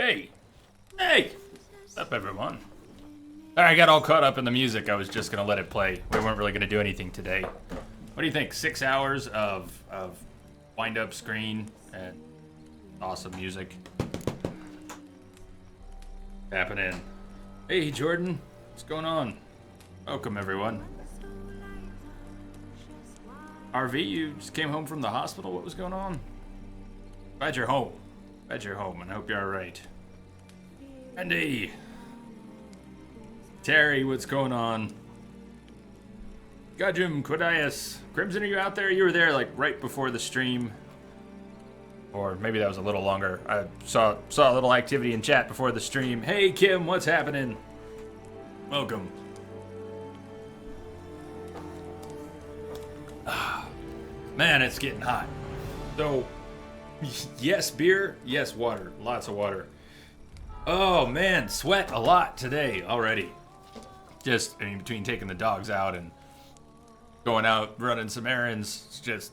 Hey! Hey! What's up, everyone? Alright, I got all caught up in the music. I was just gonna let it play. We weren't really gonna do anything today. What do you think? 6 hours of wind-up screen and awesome music. Happening. Hey, Jordan. What's going on? Welcome, everyone. RV, you just came home from the hospital? What was going on? Glad you're home. Glad you're home, and I hope you're alright. Andy! Terry, what's going on? Gajum, Quadias. Crimson, are you out there? You were there, like, right before the stream. Or maybe that was a little longer. I saw a little activity in chat before the stream. Hey, Kim, what's happening? Welcome. Man, it's getting hot. So, yes, beer. Yes, water. Lots of water. Oh, man, sweat a lot today already. Just, I mean, between taking the dogs out and going out, running some errands, it's just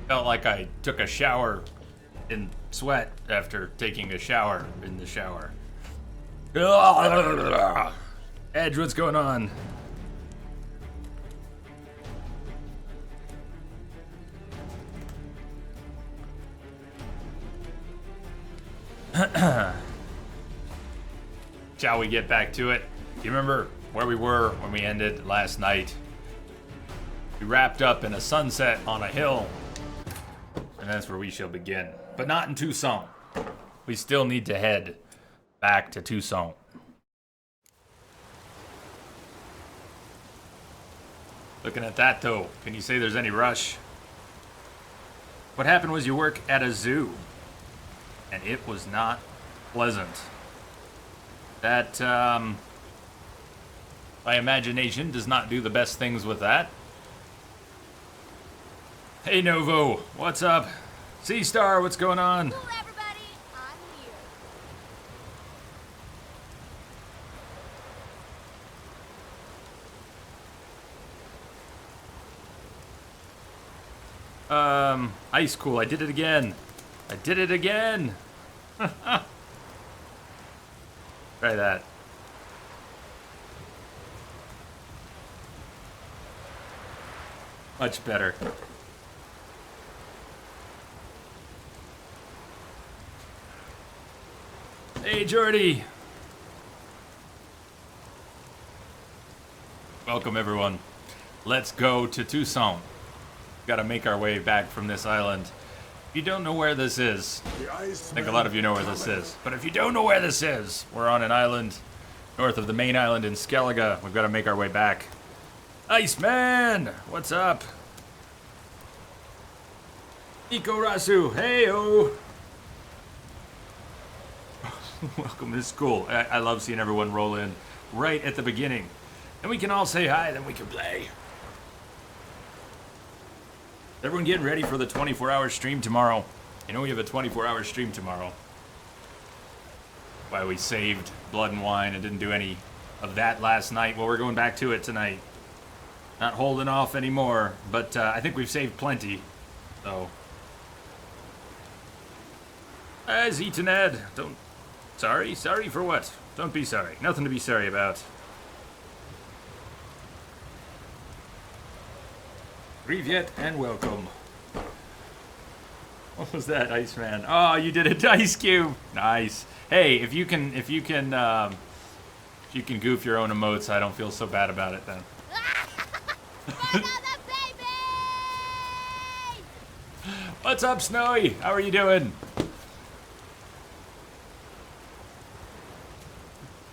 felt like I took a shower in sweat after taking a shower in the shower. Edge, what's going on? Shall we get back to it? Do you remember where we were when we ended last night? We wrapped up in a sunset on a hill, and that's where we shall begin. But not in Tucson. We still need to head back to Tucson. Looking at that though, can you say there's any rush? What happened was you work at a zoo, and it was not pleasant. That, my imagination does not do the best things with that. Hey Novo, what's up? C-Star, what's going on? Cool, everybody, I'm here. Ice Cool, I did it again. I did it again. Try that. Much better. Hey, Jordy. Welcome, everyone. Let's go to Tucson. Gotta make our way back from this island. If you don't know where this is, I think a lot of you know where this is. But if you don't know where this is, we're on an island north of the main island in Skellige. We've got to make our way back. Iceman, what's up? Nico Rasu, hey-o. Welcome to school. I love seeing everyone roll in right at the beginning. And we can all say hi, then we can play. Everyone getting ready for the 24-hour stream tomorrow. You know we have a 24-hour stream tomorrow. Why we saved Blood and Wine and didn't do any of that last night. Well, we're going back to it tonight. Not holding off anymore, but I think we've saved plenty. So. As eaten Ed. Don't. Sorry? Sorry for what? Don't be sorry. Nothing to be sorry about. Privyet and welcome. What was that, Iceman? Oh, you did a dice cube. Nice. Hey, if you can goof your own emotes, I don't feel so bad about it then. What's up, Snowy? How are you doing?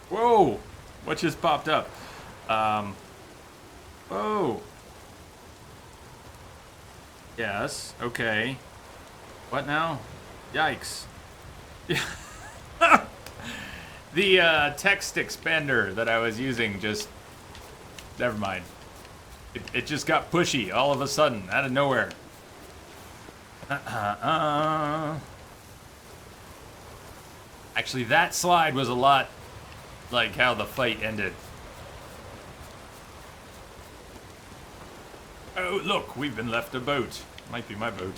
Whoa! What just popped up? Whoa! Yes, okay. What now? Yikes. The text expander that I was using just... Never mind. It just got pushy all of a sudden, out of nowhere. Actually, that slide was a lot like how the fight ended. Oh, look, we've been left a boat. Might be my boat.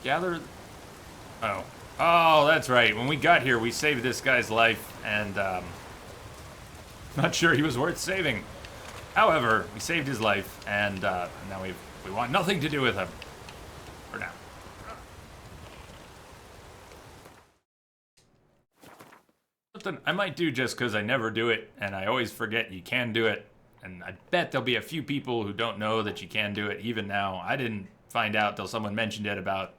Gather... Oh. Oh, that's right. When we got here, we saved this guy's life, and, not sure he was worth saving. However, we saved his life, and, now we want nothing to do with him. For now. Something I might do just because I never do it, and I always forget you can do it. And I bet there'll be a few people who don't know that you can do it even now. I didn't find out till someone mentioned it about,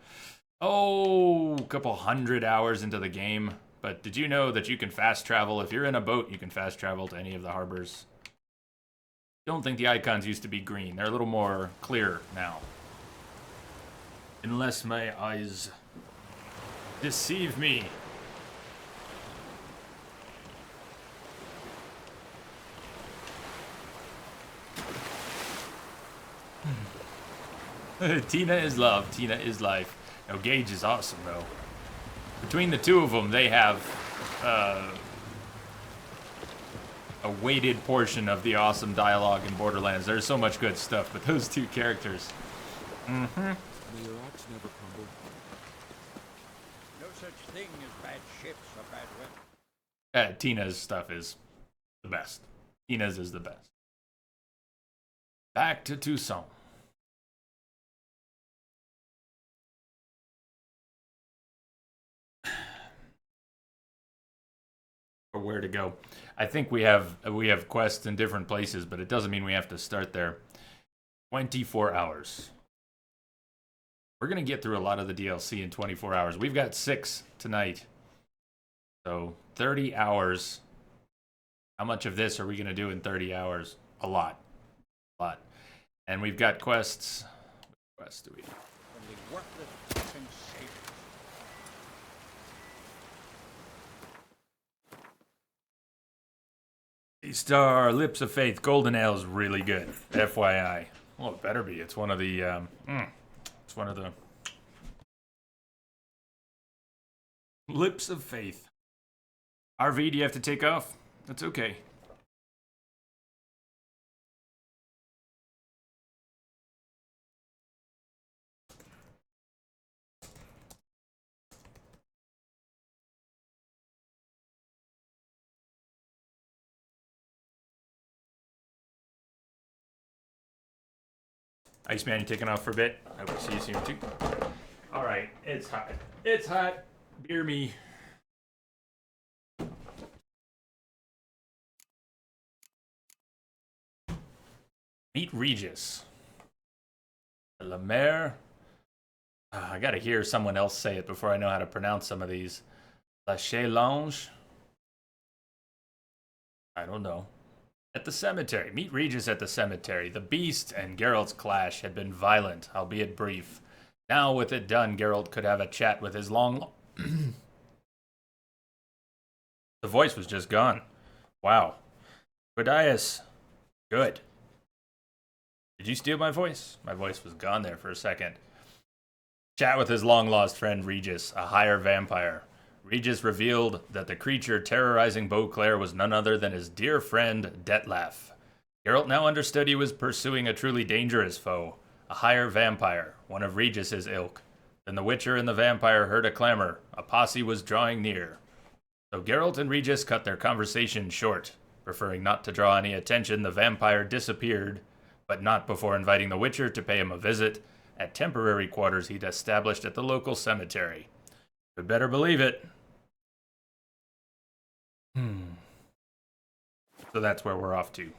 a couple 100 hours into the game. But did you know that you can fast travel? If you're in a boat, you can fast travel to any of the harbors. I don't think the icons used to be green. They're a little more clear now. Unless my eyes deceive me. Tina is love, Tina is life. Now, Gage is awesome, though. Between the two of them, they have a weighted portion of the awesome dialogue in Borderlands. There's so much good stuff, but those two characters. Mm-hmm. May your rocks never crumble. No such thing as bad ships or bad weather. Tina's stuff is the best. Tina's is the best. Back to Tucson. Or where to go. I think we have quests in different places, but it doesn't mean we have to start there. 24 hours. We're going to get through a lot of the DLC in 24 hours. We've got 6 tonight. So 30 hours. How much of this are we going to do in 30 hours? A lot. A lot. And we've got quests. What quests do we have? Only worthless fucking sailors. Star Lips of Faith Golden Ale is really good. FYI. Well, it better be. It's one of the it's one of the Lips of Faith. RV, do you have to take off? That's okay. Iceman, you taking off for a bit? I will see you soon too. Alright, it's hot. It's hot. Beer me. Meet Regis. La Mer. I gotta hear someone else say it before I know how to pronounce some of these. La Challenge. I don't know. At the cemetery. Meet Regis at the cemetery. The Beast and Geralt's clash had been violent, albeit brief. Now, with it done, Geralt could have a chat with his long... The voice was just gone. Wow. Quadius. Good. Did you steal my voice? My voice was gone there for a second. Chat with his long-lost friend Regis, a higher vampire. Regis revealed that the creature terrorizing Beauclair was none other than his dear friend, Detlef. Geralt now understood he was pursuing a truly dangerous foe, a higher vampire, one of Regis's ilk. Then the Witcher and the vampire heard a clamor. A posse was drawing near. So Geralt and Regis cut their conversation short. Preferring not to draw any attention, the vampire disappeared, but not before inviting the Witcher to pay him a visit at temporary quarters he'd established at the local cemetery. You better believe it. So that's where we're off to.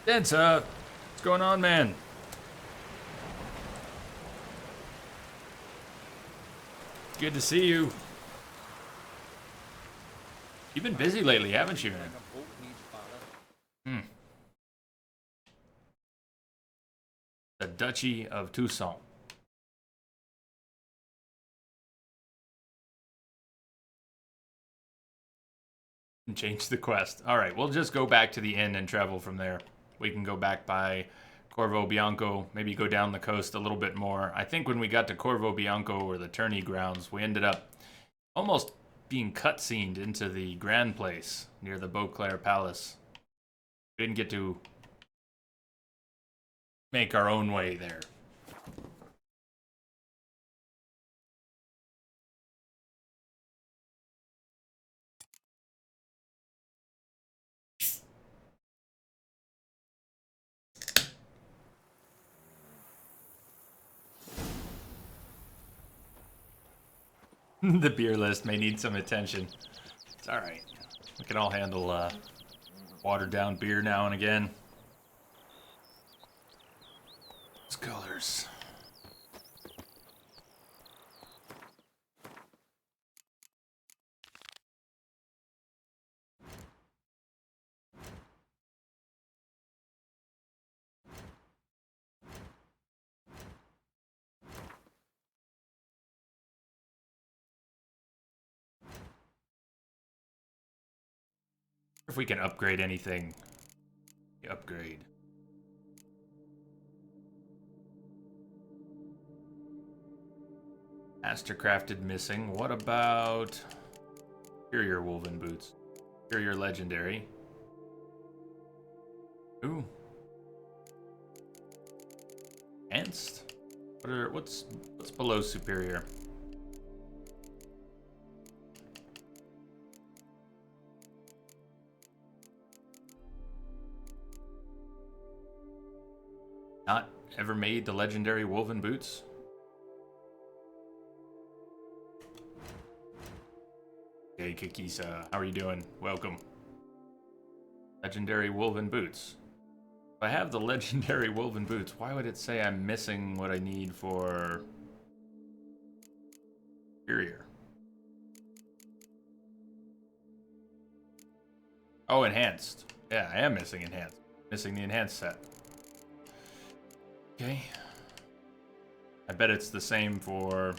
Densa, what's going on, man? Good to see you. You've been busy lately, haven't you, man? A boat needs ballast. The Duchy of Tucson. Change the quest. Alright, we'll just go back to the inn and travel from there. We can go back by Corvo Bianco, maybe go down the coast a little bit more. I think when we got to Corvo Bianco, or the tourney grounds, we ended up almost being cutscened into the Grand Place near the Beauclair Palace. We didn't get to make our own way there. The beer list may need some attention. It's alright. We can all handle watered down beer now and again. Those colors. If we can upgrade anything, upgrade. Mastercrafted missing. What about Superior Woven Boots? Superior Legendary. Ooh. Enhanced? What's below Superior? Not ever made the legendary woven boots? Hey Kikisa, how are you doing? Welcome. Legendary woven boots. If I have the legendary woven boots, why would it say I'm missing what I need for Superior? Oh, enhanced. Yeah, I am missing enhanced. Missing the enhanced set. Okay. I bet it's the same for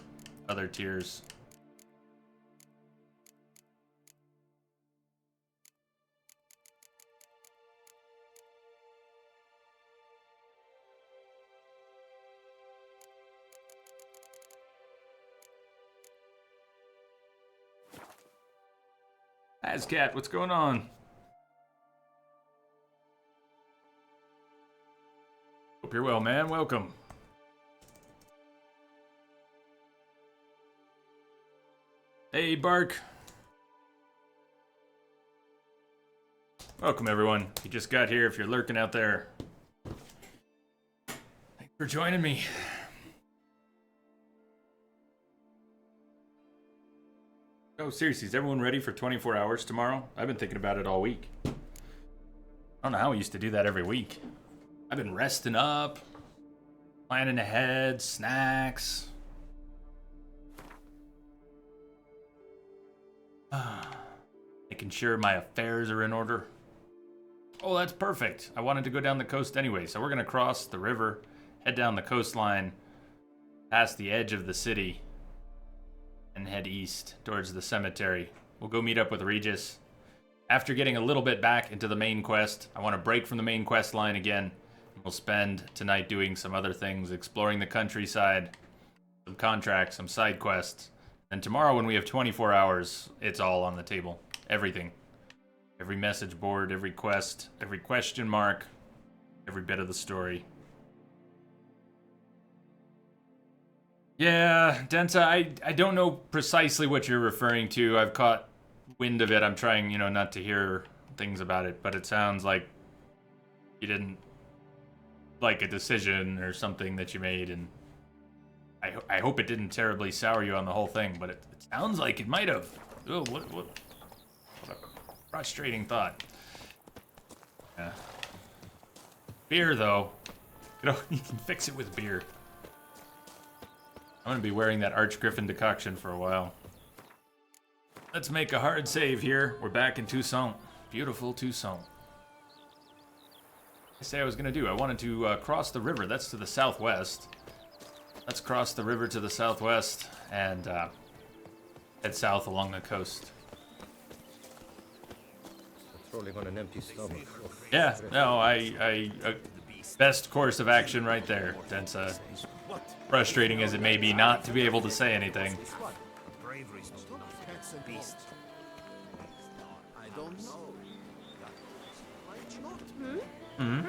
other tiers. Azcat, what's going on? Hope you're well, man. Welcome. Hey, Bark. Welcome, everyone. You just got here. If you're lurking out there, thanks for joining me. Oh, seriously, is everyone ready for 24 hours tomorrow? I've been thinking about it all week. I don't know how we used to do that every week. I've been resting up, planning ahead, snacks. Making sure my affairs are in order. Oh, that's perfect. I wanted to go down the coast anyway, so we're going to cross the river, head down the coastline, past the edge of the city, and head east towards the cemetery. We'll go meet up with Regis. After getting a little bit back into the main quest, I want to break from the main quest line again. We'll spend tonight doing some other things, exploring the countryside, some contracts, some side quests. And tomorrow when we have 24 hours, it's all on the table. Everything. Every message board, every quest, every question mark, every bit of the story. Yeah, Densa, I don't know precisely what you're referring to. I've caught wind of it. I'm trying, not to hear things about it, but it sounds like you didn't like a decision or something that you made, and I hope it didn't terribly sour you on the whole thing, but it sounds like it might have. Oh, what a frustrating thought. Yeah. Beer, though. You can fix it with beer. I'm gonna be wearing that Archgriffin decoction for a while. Let's make a hard save here. We're back in Toussaint. Beautiful Toussaint. I say I was gonna do. I wanted to cross the river. That's to the southwest. Let's cross the river to the southwest and head south along the coast. Patrolling on an empty stomach. Yeah, no, I best course of action right there. That's frustrating as it may be not to be able to say anything. I don't know. Mm-hmm.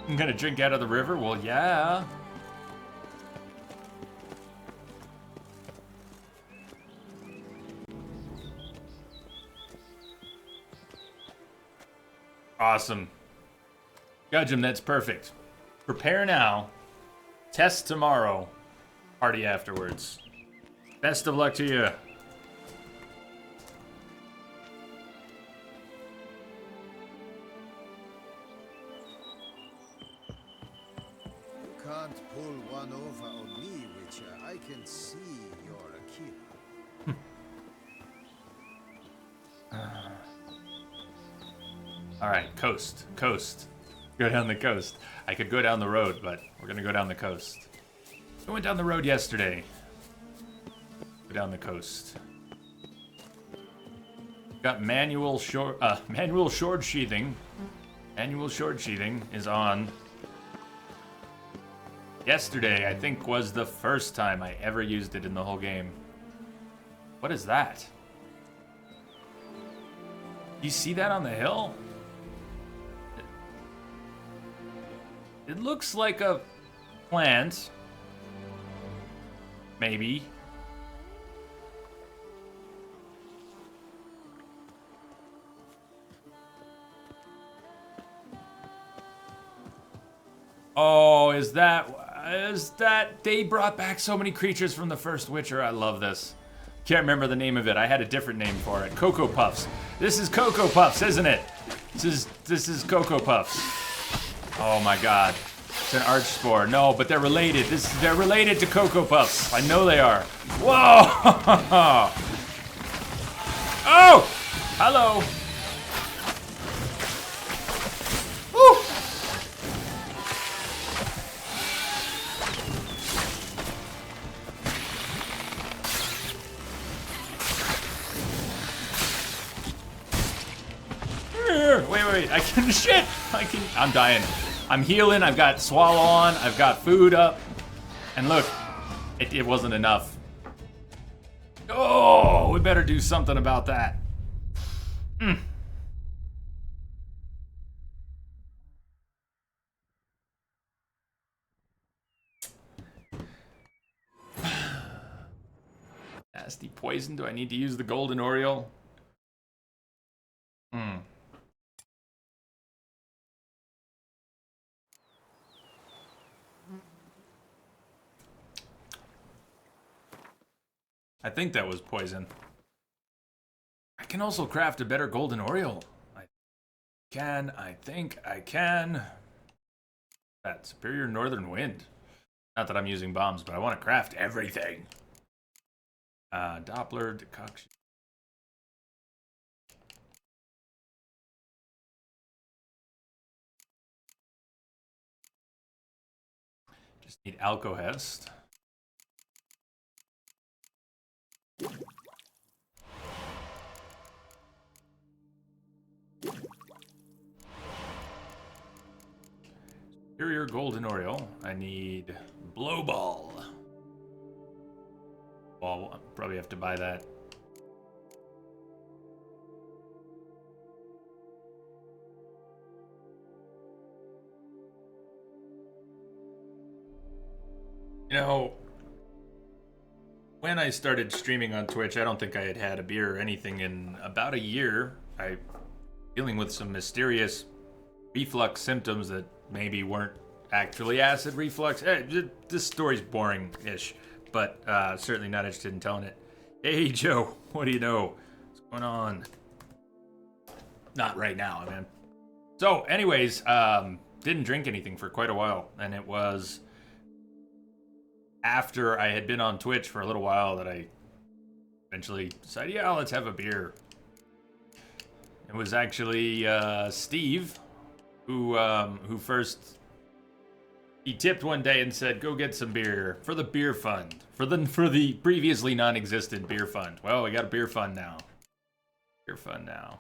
I'm gonna drink out of the river? Well, yeah. Awesome. Gudgeon, that's perfect. Prepare now. Test tomorrow. Party afterwards. Best of luck to you. You can't pull one over on me, Witcher. I can see you're a killer. Alright, coast. Coast. Go down the coast. I could go down the road, but we're gonna go down the coast. We went down the road yesterday. Go down the coast. Got manual short sheathing. Manual short sheathing is on. Yesterday, I think, was the first time I ever used it in the whole game. What is that? You see that on the hill? It looks like a plant. Maybe. Oh, is that they brought back so many creatures from the first Witcher. I love this. Can't remember the name of it. I had a different name for it. Cocoa Puffs. This is Cocoa Puffs, isn't it? This is Cocoa Puffs. Oh my god. It's an Archspore. No, but they're related. They're related to Cocoa Puffs. I know they are. Whoa! Oh! Hello. Woo! Wait, I can shit! I'm dying. I'm healing, I've got swallow on, I've got food up. And look, it wasn't enough. Oh, we better do something about that. Nasty poison, do I need to use the golden Oriole? I think that was poison. I can also craft a better golden Oriole. I think I can. That superior northern wind. Not that I'm using bombs, but I want to craft everything. Doppler decoction. Just need Alcohest. Superior golden Oriole. I need blow ball. Well, I'll probably have to buy that. You know, when I started streaming on Twitch, I don't think I had had a beer or anything in about a year. I'm dealing with some mysterious reflux symptoms that maybe weren't actually acid reflux. This story's boring-ish, but certainly not interested in telling it. Hey, Joe, what do you know? What's going on? Not right now, man. So, anyways, didn't drink anything for quite a while, and it was after I had been on Twitch for a little while that I eventually decided, yeah, let's have a beer. It was actually Steve who first, he tipped one day and said, go get some beer for the beer fund, for the previously non-existent beer fund. Well, we got a beer fund now. Beer fund now.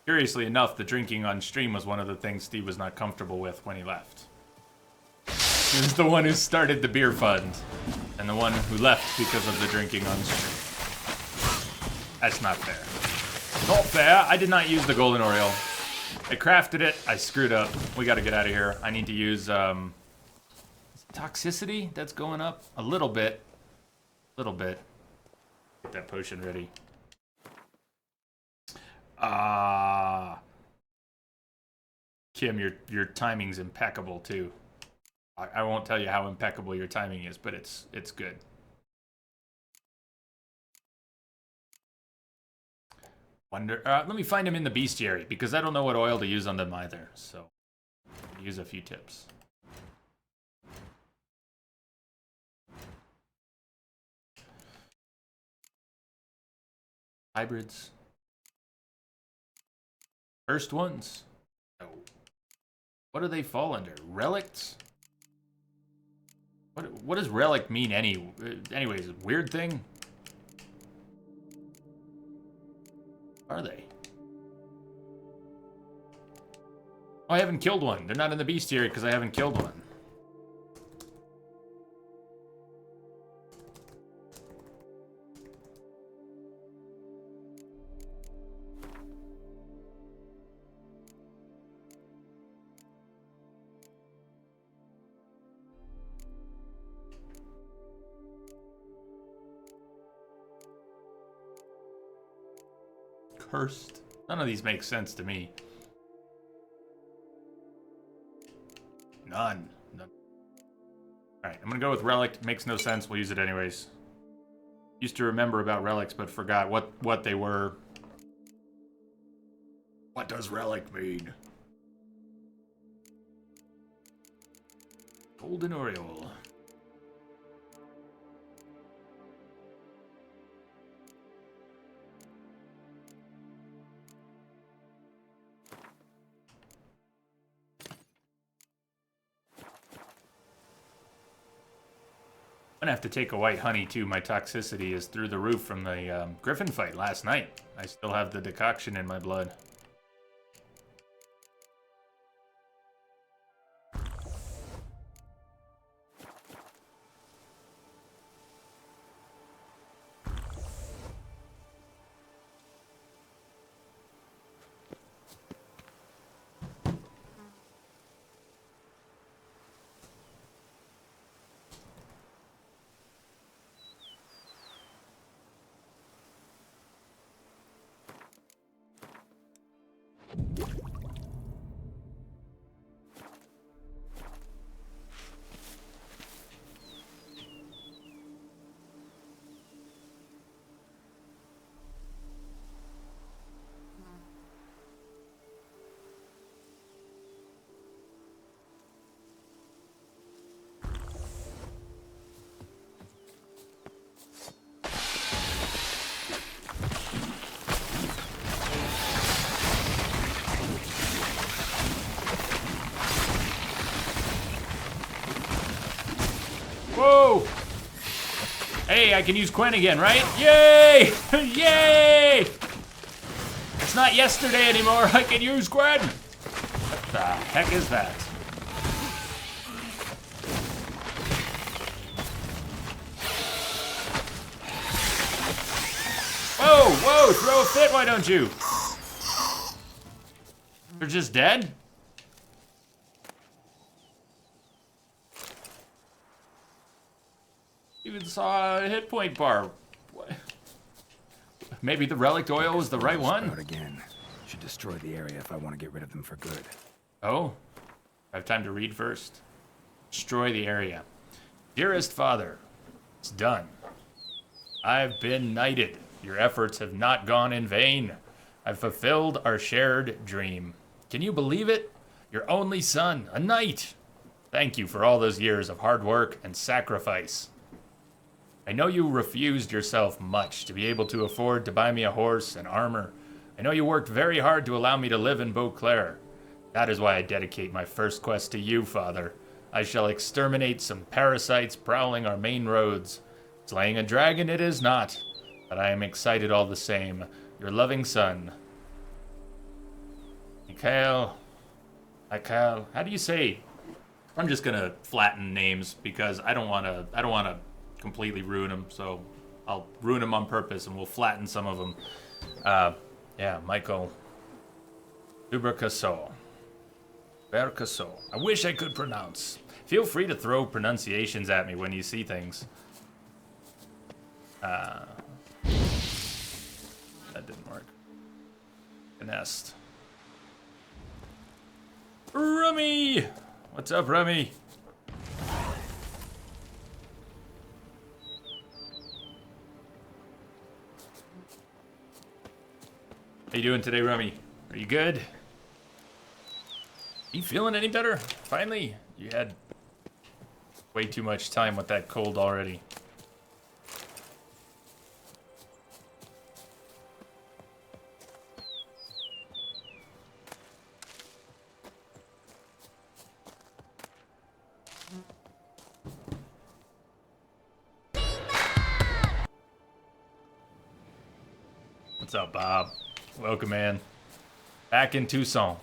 Curiously enough, the drinking on stream was one of the things Steve was not comfortable with when he left. He was the one who started the beer fund, and the one who left because of the drinking on stream. That's not fair. Not fair. I did not use the golden Oriole. I crafted it. I screwed up. We got to get out of here. I need to use toxicity. That's going up a little bit. Little bit. Get that potion ready. Kim, your timing's impeccable too. I won't tell you how impeccable your timing is, but it's good. Wonder. Let me find them in the bestiary because I don't know what oil to use on them either. So, use a few tips. Hybrids. First ones. No. What do they fall under? Relics? What does relic mean anyways? Weird thing? Are they? Oh, I haven't killed one. They're not in the bestiary because I haven't killed one. Cursed. None of these make sense to me. None. Alright, I'm gonna go with relic. Makes no sense. We'll use it anyways. Used to remember about relics, but forgot what they were. What does relic mean? Golden Oriole. I'm gonna have to take a white honey too. My toxicity is through the roof from the Griffin fight last night. I still have the decoction in my blood. Whoa! Hey, I can use Quen again, right? Yay! Yay! It's not yesterday anymore. I can use Quen. What the heck is that? Whoa, whoa, throw a fit, why don't you? They're just dead? Even saw a hit point bar. What? Maybe the relic oil was the right one? Again. Should destroy the area if I want to get rid of them for good. Oh, I have time to read first. Destroy the area. Dearest Father, it's done. I've been knighted. Your efforts have not gone in vain. I've fulfilled our shared dream. Can you believe it? Your only son, a knight. Thank you for all those years of hard work and sacrifice. I know you refused yourself much to be able to afford to buy me a horse and armor. I know you worked very hard to allow me to live in Beauclair. That is why I dedicate my first quest to you, Father. I shall exterminate some parasites prowling our main roads. Slaying a dragon it is not, but I am excited all the same. Your loving son, Mikhail. How do you say? I'm just gonna flatten names because I don't wanna completely ruin them. So I'll ruin them on purpose, and we'll flatten some of them. Yeah, Michael. Dubracaso. Bercaso. I wish I could pronounce. Feel free to throw pronunciations at me when you see things. That didn't work. Nest. Rummy! What's up, Rummy? How you doing today, Rummy? Are you good? You feeling any better? Finally? You had way too much time with that cold already. What's up, Bob? Welcome, man. Back in Tucson.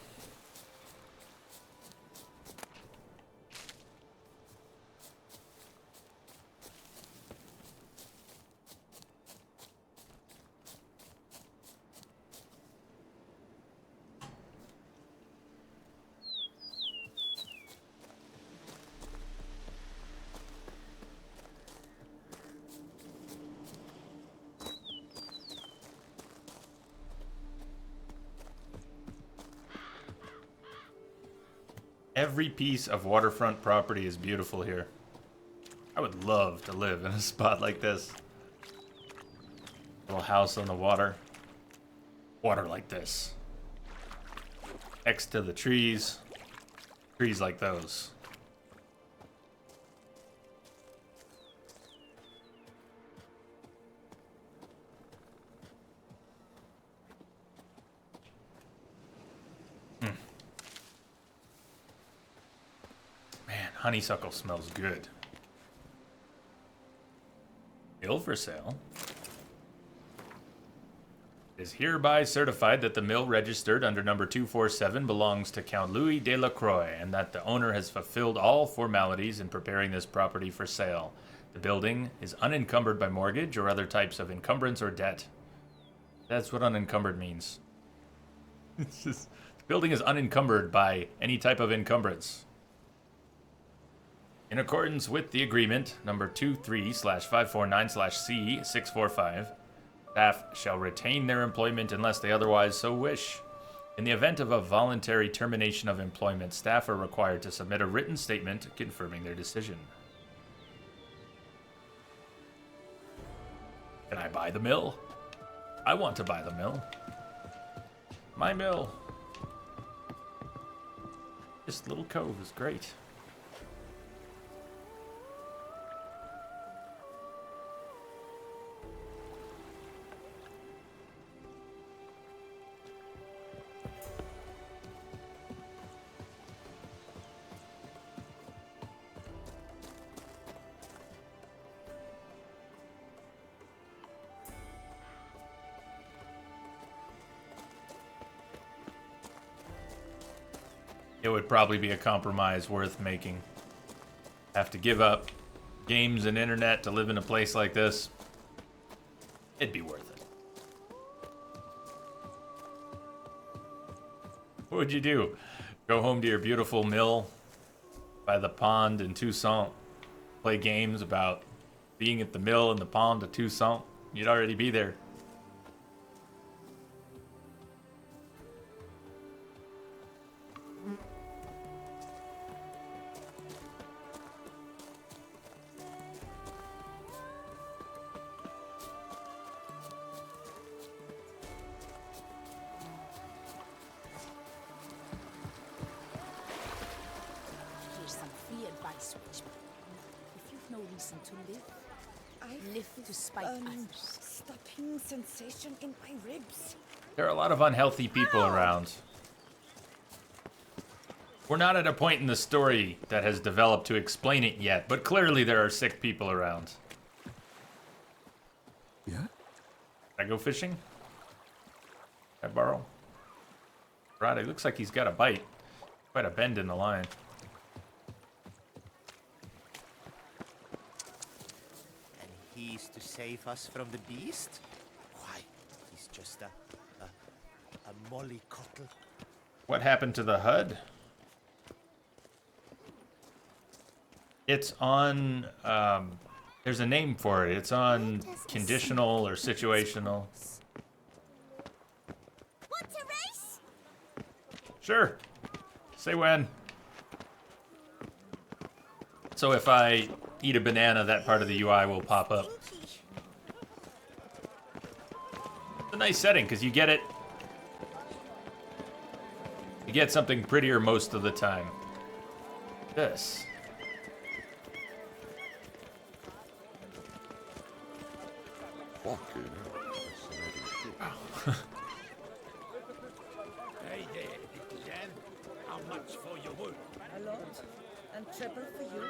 Every piece of waterfront property is beautiful here. I would love to live in a spot like this. Little house on the water. Water like this. Next to the trees. Trees like those. Honeysuckle smells good. Mill for sale. It is hereby certified that the mill registered under number 247 belongs to Count Louis de la Croix, and that the owner has fulfilled all formalities in preparing this property for sale. The building is unencumbered by mortgage or other types of encumbrance or debt. That's what unencumbered means. The building is unencumbered by any type of encumbrance. In accordance with the agreement, number 23/549/C645, staff shall retain their employment unless they otherwise so wish. In the event of a voluntary termination of employment, staff are required to submit a written statement confirming their decision. Can I buy the mill? I want to buy the mill. My mill. This little cove is great. It would probably be a compromise worth making. Have to give up games and internet to live in a place like this. It'd be worth it. What would you do? Go home to your beautiful mill by the pond in Tucson, play games about being at the mill and the pond of Tucson? You'd already be there. Stopping sensation in my ribs. There are a lot of unhealthy people around. We're not at a point in the story that has developed to explain it yet, but clearly there are sick people around. Yeah? Can I go fishing? Can I borrow? Right, it looks like he's got a bite. Quite a bend in the line. He's to save us from the beast? Why, he's just a mollycoddle. What happened to the HUD? It's on, there's a name for it. It's on conditional or situational. Want to race? Sure. Say when. So if I eat a banana, that part of the UI will pop up. It's a nice setting because you get it. You get something prettier most of the time. This. Fucking Hey there, little lad. How much for your work? A lot. And triple for you.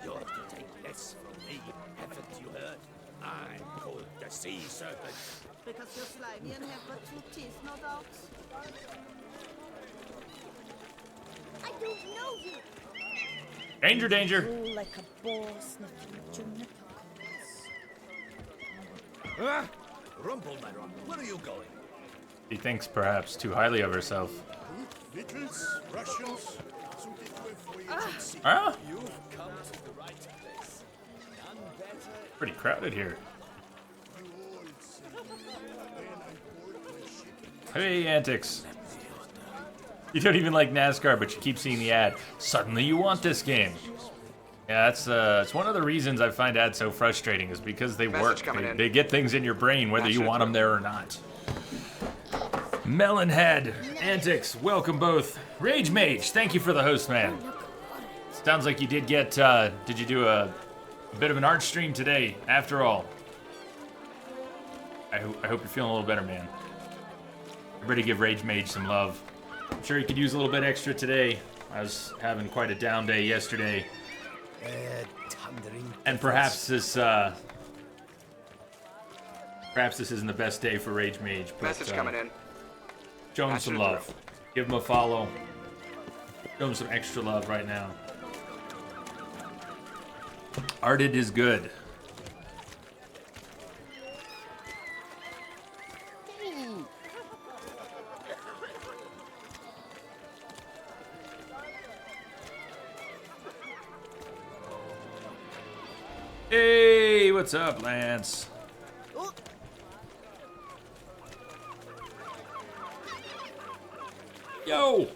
You're to take less from me, haven't you heard? I'm called the Sea Serpent. Because you're slimy and have but 2 teeth, no doubt. I don't know you. Danger, danger. Roll like a boar sniffing at your nipples. Huh? Rumble, my rumble. Where are you going? She thinks perhaps too highly of herself. Vittles, Russians, Ah, You've come to the right place. None better. pretty crowded here. Hey, Antics. You don't even like NASCAR, but you keep seeing the ad. Suddenly you want this game. Yeah, it's one of the reasons I find ads so frustrating is because they work. They get things in your brain whether you want them there or not. Melonhead, Antics, welcome both. Rage Mage, thank you for the host, man. Sounds like you did get, did you do a bit of an art stream today, after all? I hope you're feeling a little better, man. Everybody give Rage Mage some love. I'm sure he could use a little bit extra today. I was having quite a down day yesterday. And perhaps this isn't the best day for Rage Mage. But, Message coming in. Show him some love. Give him a follow. Show him some extra love right now. Arted is good. Hey, what's up, Lance? Yo!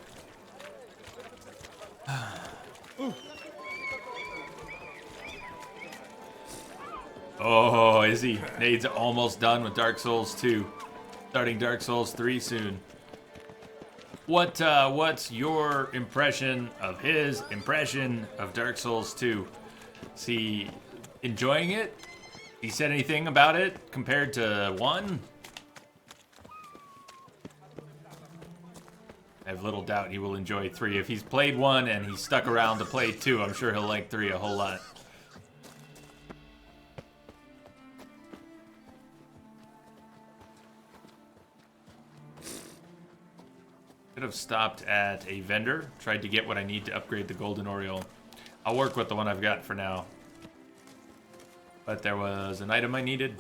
Oh, is he? Nade's almost done with Dark Souls 2. Starting Dark Souls 3 soon. What's your impression of his impression of Dark Souls 2? Is he enjoying it? He said anything about it compared to 1? I have little doubt he will enjoy 3. If he's played 1 and he's stuck around to play 2, I'm sure he'll like 3 a whole lot. Could have stopped at a vendor, tried to get what I need to upgrade the Golden Oriole. I'll work with the one I've got for now. But there was an item I needed.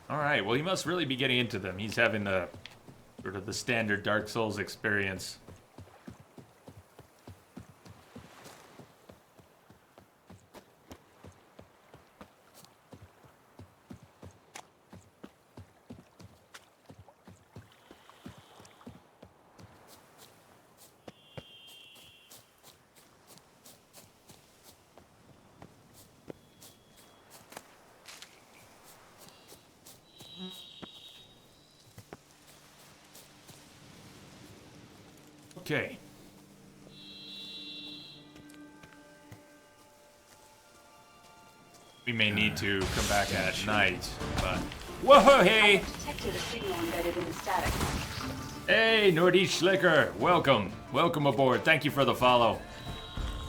Alright, well he must really be getting into them. He's having the sort of the standard Dark Souls experience. Okay. We may need to come back at night, but... Whoa, hey! Hey, Nordisch Schlicker, welcome. Welcome aboard. Thank you for the follow.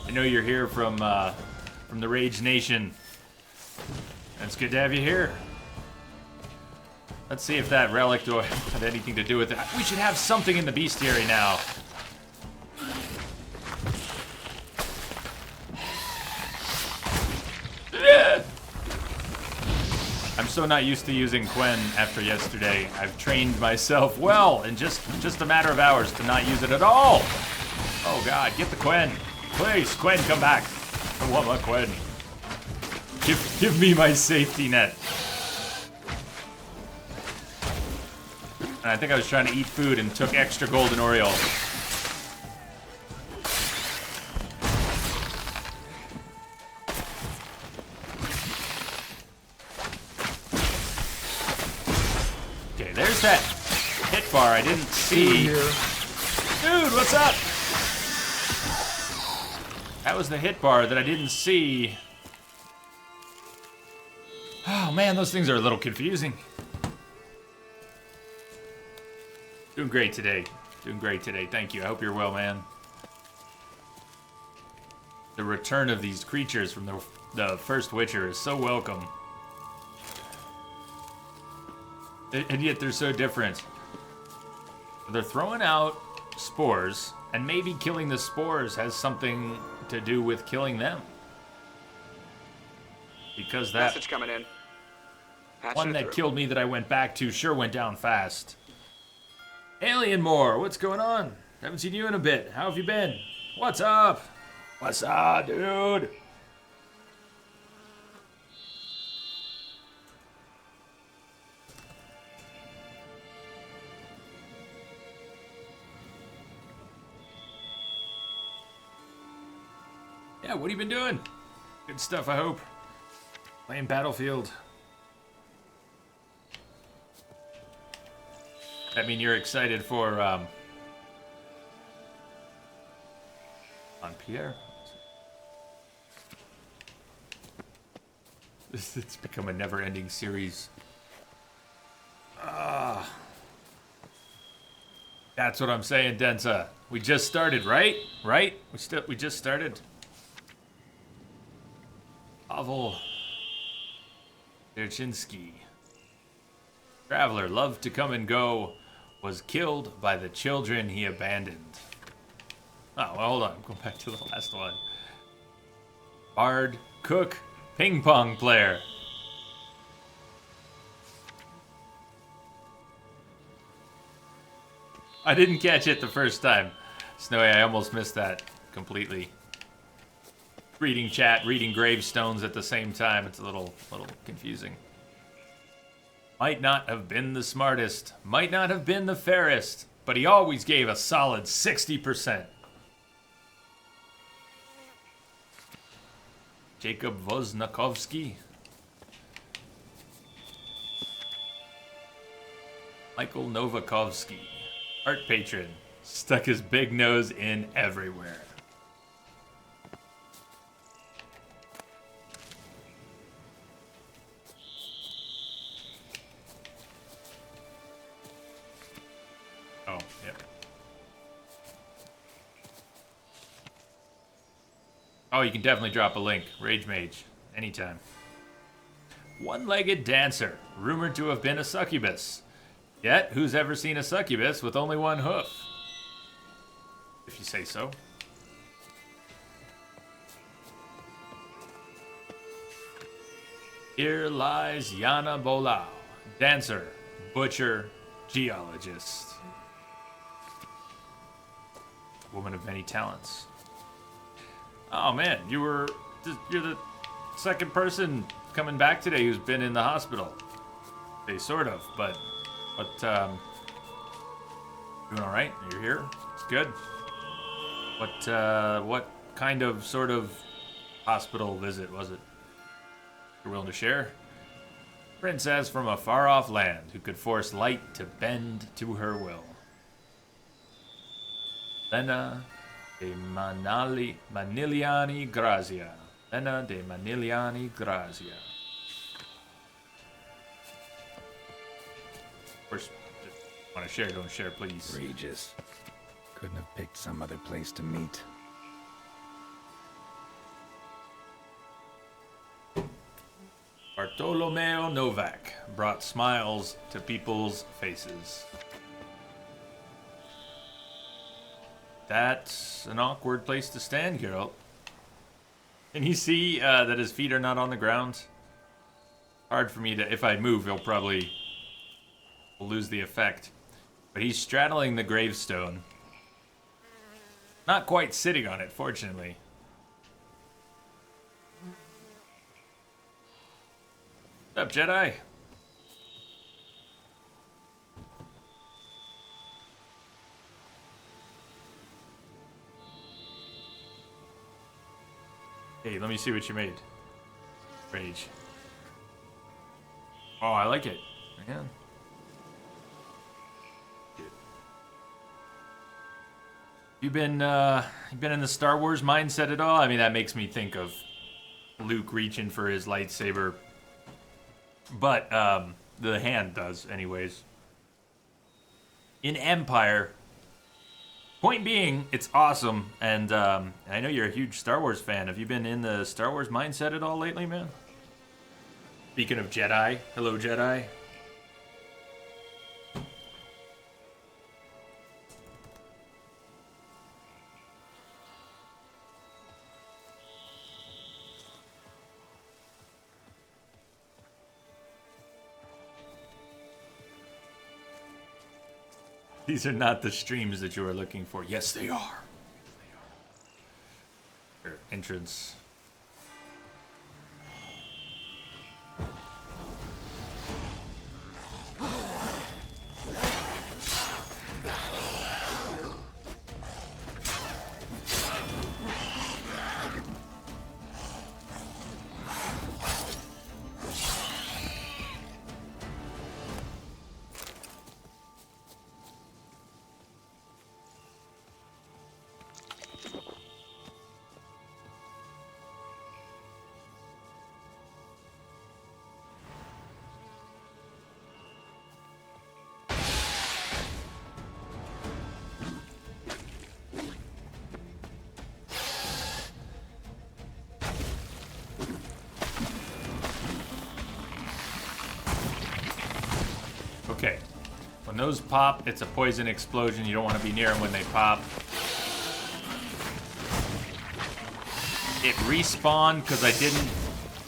I know you're here from the Rage Nation. It's good to have you here. Let's see if that relic had anything to do with it. We should have something in the bestiary now. so not used to using Quen after yesterday. I've trained myself well in just a matter of hours to not use it at all. Oh God, get the Quen. Please, Quen, come back. I want my Quen. Give me my safety net. And I think I was trying to eat food and took extra golden Oriole. Okay, there's that hit bar I didn't see. Dude, what's up? That was the hit bar that I didn't see. Oh man, those things are a little confusing. Doing great today. Doing great today. Thank you. I hope you're well, man. The return of these creatures from the first Witcher is so welcome. And yet they're so different. They're throwing out spores, and maybe killing the spores has something to do with killing them. Because that message coming in. one that killed me that I went back to sure went down fast. Alien More, what's going on? Haven't seen you in a bit. How have you been? What's up? What's up, dude? Yeah, what have you been doing? Good stuff, I hope. Playing Battlefield. I mean, you're excited for, on Pierre? It's become a never-ending series. That's what I'm saying, Densa. We just started, right? Right? We just started. Pavel Derchinsky. Traveler loved to come and go, was killed by the children he abandoned. Oh, well, hold on. Go back to the last one. Bard, cook, ping pong player. I didn't catch it the first time. Snowy, I almost missed that completely. Reading chat, reading gravestones at the same time. It's a little confusing. Might not have been the smartest, might not have been the fairest, but he always gave a solid 60%. Jacob Voznakovsky. Michael Novakovsky. Art patron. Stuck his big nose in everywhere. Oh, yeah. Oh, you can definitely drop a link. Rage Mage. Anytime. One-legged dancer. Rumored to have been a succubus. Yet, who's ever seen a succubus with only one hoof? If you say so. Here lies Yana Bolau. Dancer, butcher, geologist. Woman of many talents. Oh man, you're the second person coming back today who's been in the hospital. Okay, sort of, but doing all right? You're here. It's good. What kind of sort of hospital visit was it? You're willing to share? Princess from a far-off land who could force light to bend to her will. Lena de Manigliani Grazia. Lena de Manigliani Grazia. Of course, just want to share, don't share, please. Regis. Couldn't have picked some other place to meet. Bartolomeo Novak brought smiles to people's faces. That's an awkward place to stand, Geralt. Can you see that his feet are not on the ground? hard for me to... If I move, he'll probably lose the effect. But he's straddling the gravestone. Not quite sitting on it, fortunately. What's up, Jedi? Hey, let me see what you made. Rage. Oh, I like it. Yeah. You been in the Star Wars mindset at all? I mean, that makes me think of Luke reaching for his lightsaber. But the hand does, anyways. In Empire. Point being, it's awesome, and I know you're a huge Star Wars fan. Have you been in the Star Wars mindset at all lately, man? Speaking of Jedi, hello, Jedi. These are not the streams that you are looking for. Yes, they are. Their entrance. Okay. When those pop, it's a poison explosion. You don't want to be near them when they pop. It respawned because I didn't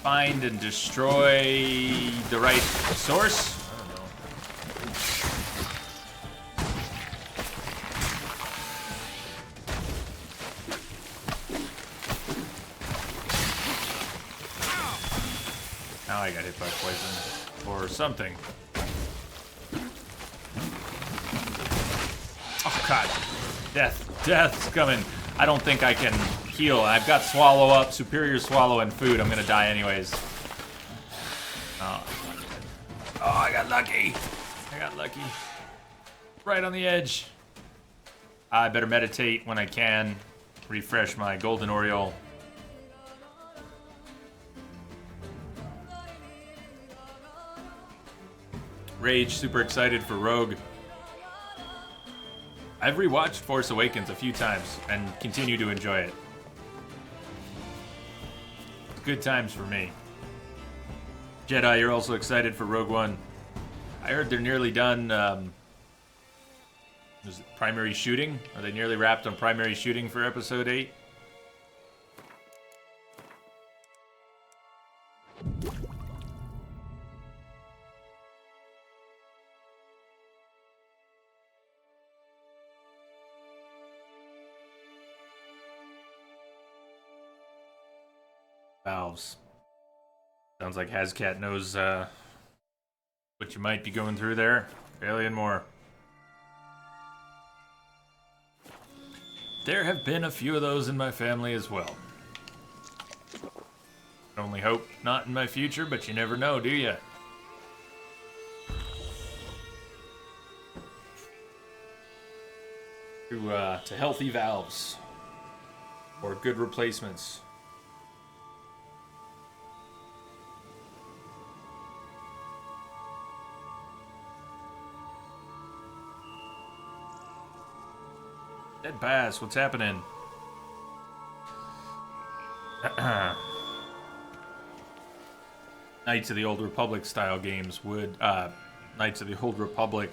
find and destroy the right source. I don't know. Now I got hit by poison or something. Oh god, death's coming. I don't think I can heal. I've got swallow up, superior swallow, and food. I'm gonna die anyways. Oh, I got lucky. I got lucky. Right on the edge. I better meditate when I can. Refresh my golden Oriole. Rage, super excited for Rogue. I've rewatched Force Awakens a few times and continue to enjoy it. Good times for me. Jedi, you're also excited for Rogue One. I heard they're nearly done. Was it primary shooting? Are they nearly wrapped on primary shooting for Episode 8? Valves. Sounds like Hazcat knows what you might be going through there. Bailey and more. There have been a few of those in my family as well. I only hope not in my future, but you never know, do you? To healthy valves. Or good replacements. Dead Bass, what's happening? Knights of the Old Republic style games would, Knights of the Old Republic.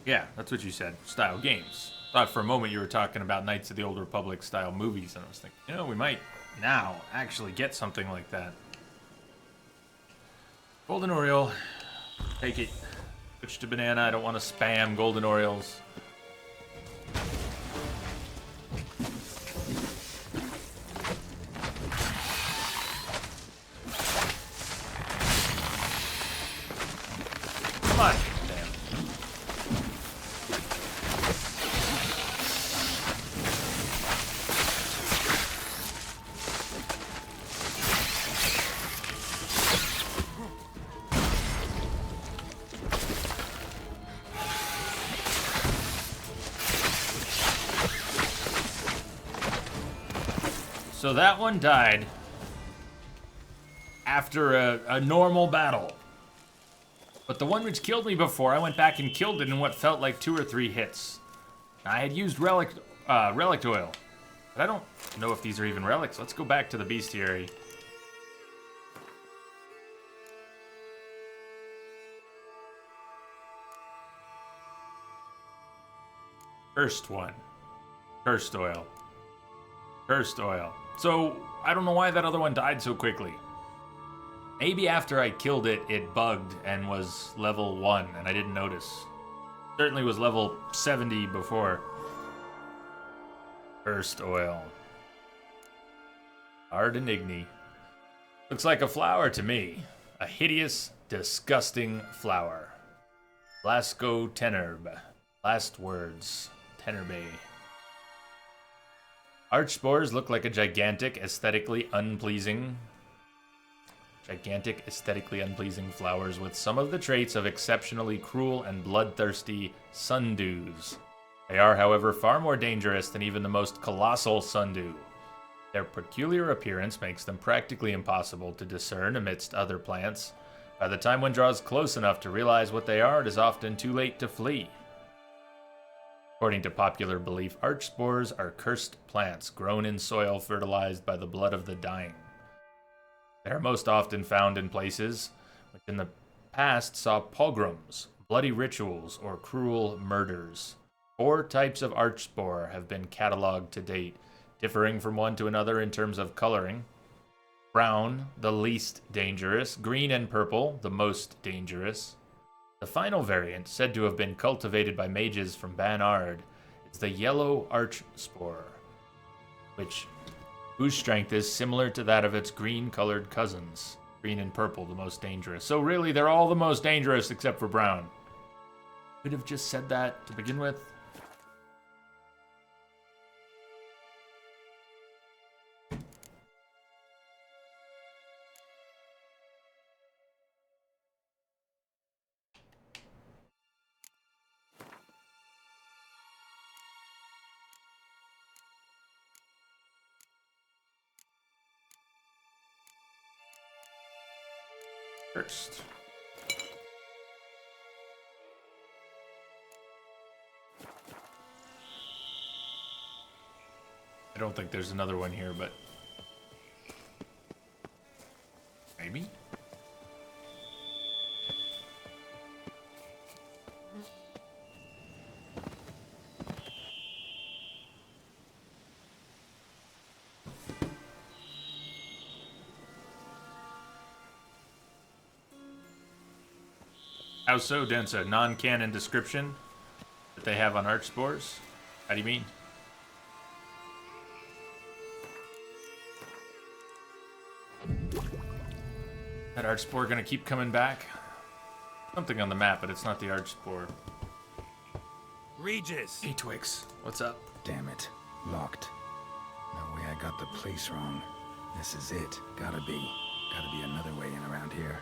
Yeah, that's what you said, style games. Thought for a moment you were talking about Knights of the Old Republic style movies, and I was thinking, you know, we might now actually get something like that. Golden Oriole. Take it. Switch to banana. I don't want to spam golden Orioles. Come on. Damn. So that one died after a normal battle. But the one which killed me before, I went back and killed it in what felt like 2 or 3 hits. I had used relic oil. But I don't know if these are even relics. Let's go back to the bestiary. Cursed one. Cursed oil. Cursed oil. So, I don't know why that other one died so quickly. Maybe after I killed it, it bugged and was level 1, and I didn't notice. Certainly was level 70 before. Cursed oil. Ardenigny. Looks like a flower to me. A hideous, disgusting flower. Blasco Tenerb. Last words. Tenerbe. Archspores look like a gigantic, aesthetically unpleasing flowers with some of the traits of exceptionally cruel and bloodthirsty sundews. They are, however, far more dangerous than even the most colossal sundew. Their peculiar appearance makes them practically impossible to discern amidst other plants. By the time one draws close enough to realize what they are, it is often too late to flee. According to popular belief, archspores are cursed plants grown in soil fertilized by the blood of the dying. They are most often found in places which in the past saw pogroms, bloody rituals, or cruel murders. 4 types of archspore have been cataloged to date, differing from one to another in terms of coloring. Brown, the least dangerous. Green and purple, the most dangerous. The final variant, said to have been cultivated by mages from Banard, is the yellow archspore, whose strength is similar to that of its green-colored cousins. Green and purple, the most dangerous. So really, they're all the most dangerous except for brown. Could have just said that to begin with. First. I don't think there's another one here, but maybe? How so, Densa? Non-canon description that they have on archspores? How do you mean? That archspore gonna keep coming back? Something on the map, but it's not the archspore. Regis! Hey, Twix. What's up? Damn it. Locked. No way I got the place wrong. This is it. Gotta be another way in around here.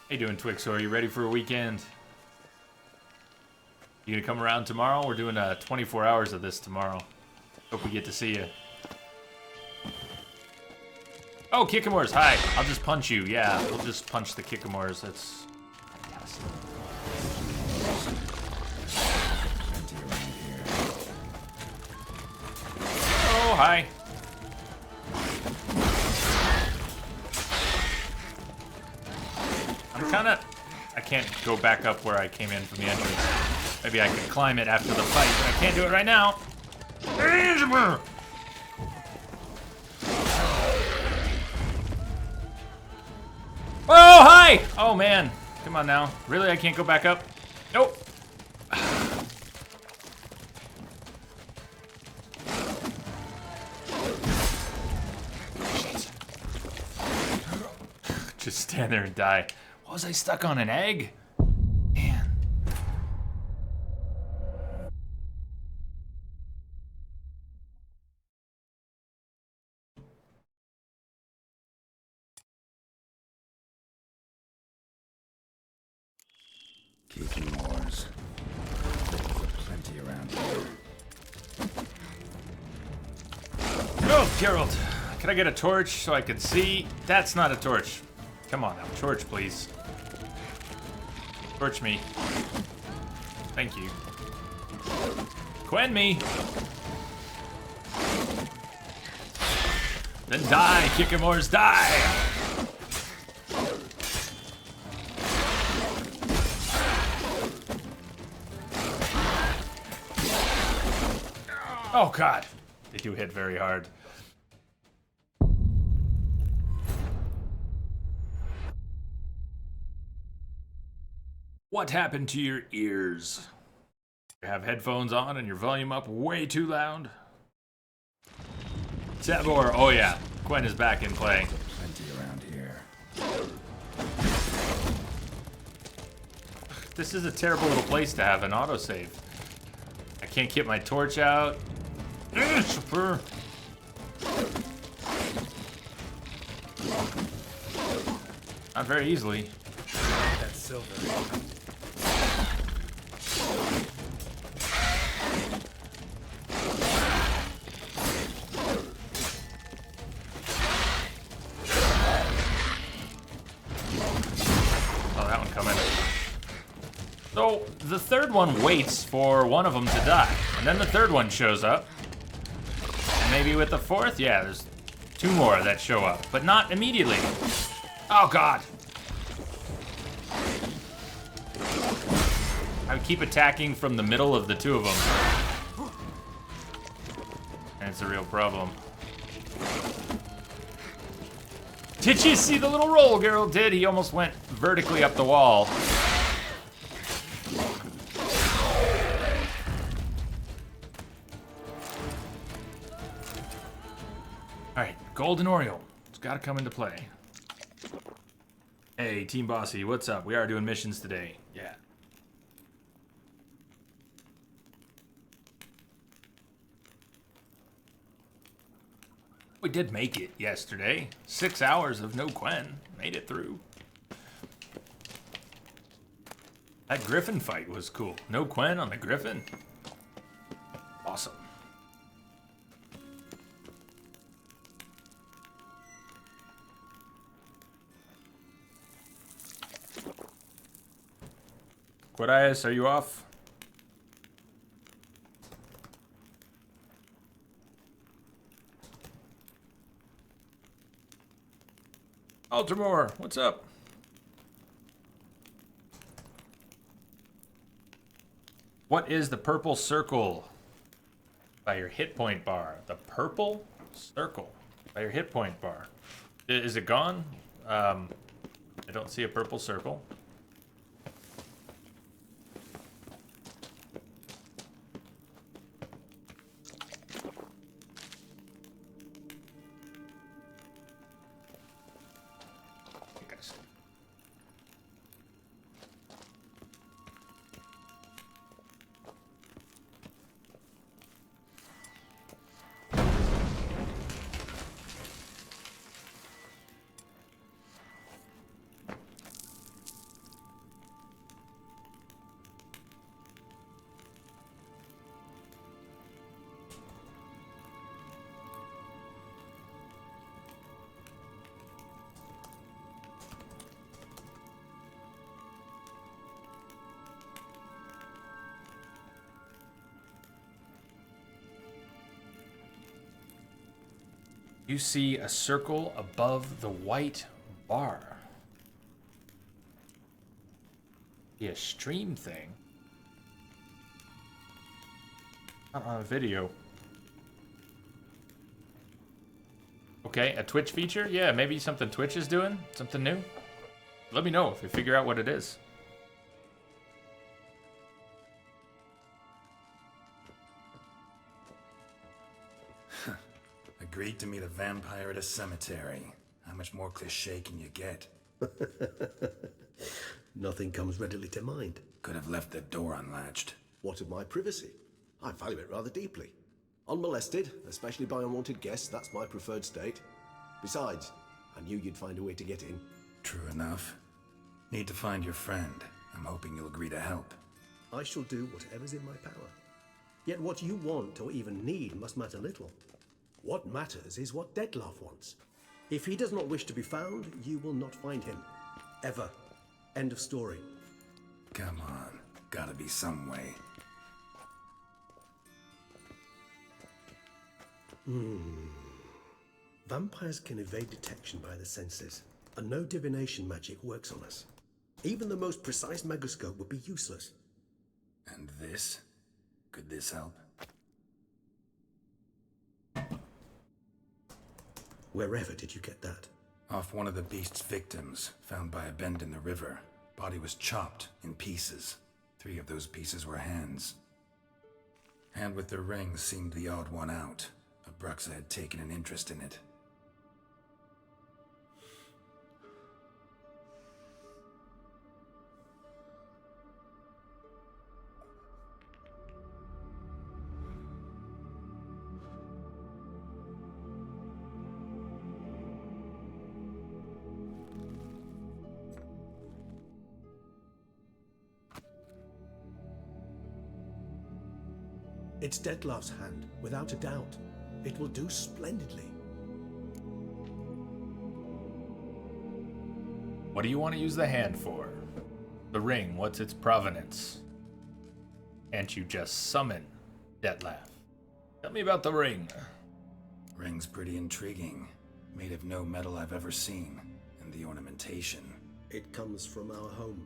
How you doing, Twixo? Are you ready for a weekend? You gonna come around tomorrow? We're doing 24 hours of this tomorrow. Hope we get to see you. Oh, Kikamores, hi. I'll just punch you. Yeah, we'll just punch the Kikamores. That's fantastic. Oh, hi. can't go back up where I came in from the entrance. Maybe I can climb it after the fight, but I can't do it right now. Oh, hi! Oh, man. Come on now. Really? I can't go back up? Nope. Shit. Just stand there and die. Was I stuck on an egg? Man. Keeping wars. There's plenty around here. Oh, Geralt. Can I get a torch so I can see? That's not a torch. Come on now. Torch, please. Torch me. Thank you. Quen me. Then die, Kikimors, die! Oh god, they do hit very hard. What happened to your ears? You have headphones on and your volume up way too loud? Sabor, oh yeah, Quen is back in play. Plenty around here. This is a terrible little place to have an autosave. I can't get my torch out. Super. Not very easily. That's silver. Oh, that one coming. So, the third one waits for one of them to die. And then the third one shows up. And maybe with the fourth, yeah, there's two more that show up. But not immediately. Oh, God. I keep attacking from the middle of the two of them. And it's a real problem. Did you see the little roll Geralt did? He almost went vertically up the wall. Alright, Golden Oriole. It's gotta come into play. Hey, Team Bossy, what's up? We are doing missions today. Yeah. We did make it yesterday. 6 hours of no Quen. Made it through. That Griffin fight was cool. No Quen on the Griffin. Awesome. Quadias, are you off? Ultramore, what's up? What is the purple circle by your hit point bar? The purple circle by your hit point bar. Is it gone? I don't see a purple circle. You see a circle above the white bar. Yeah, stream thing. Not on a video. Okay, a Twitch feature? Yeah, maybe something Twitch is doing? Something new? Let me know if you figure out what it is. Agreed to meet a vampire at a cemetery. How much more cliche can you get? Nothing comes readily to mind. Could have left the door unlatched. What of my privacy? I value it rather deeply. Unmolested, especially by unwanted guests, that's my preferred state. Besides, I knew you'd find a way to get in. True enough. Need to find your friend. I'm hoping you'll agree to help. I shall do whatever's in my power. Yet what you want or even need must matter little. What matters is what Dettlaff wants. If he does not wish to be found, you will not find him. Ever. End of story. Come on. Gotta be some way. Vampires can evade detection by the senses, and no divination magic works on us. Even the most precise megoscope would be useless. And this? Could this help? Wherever did you get that? Off one of the beast's victims, found by a bend in the river. Body was chopped in pieces. 3 of those pieces were hands. Hand with the ring seemed the odd one out. Abruxa had taken an interest in it. It's Dettlaff's hand, without a doubt. It will do splendidly. What do you want to use the hand for? The ring, what's its provenance? Can't you just summon Dettlaff? Tell me about the ring. Ring's pretty intriguing. Made of no metal I've ever seen. And the ornamentation. It comes from our home,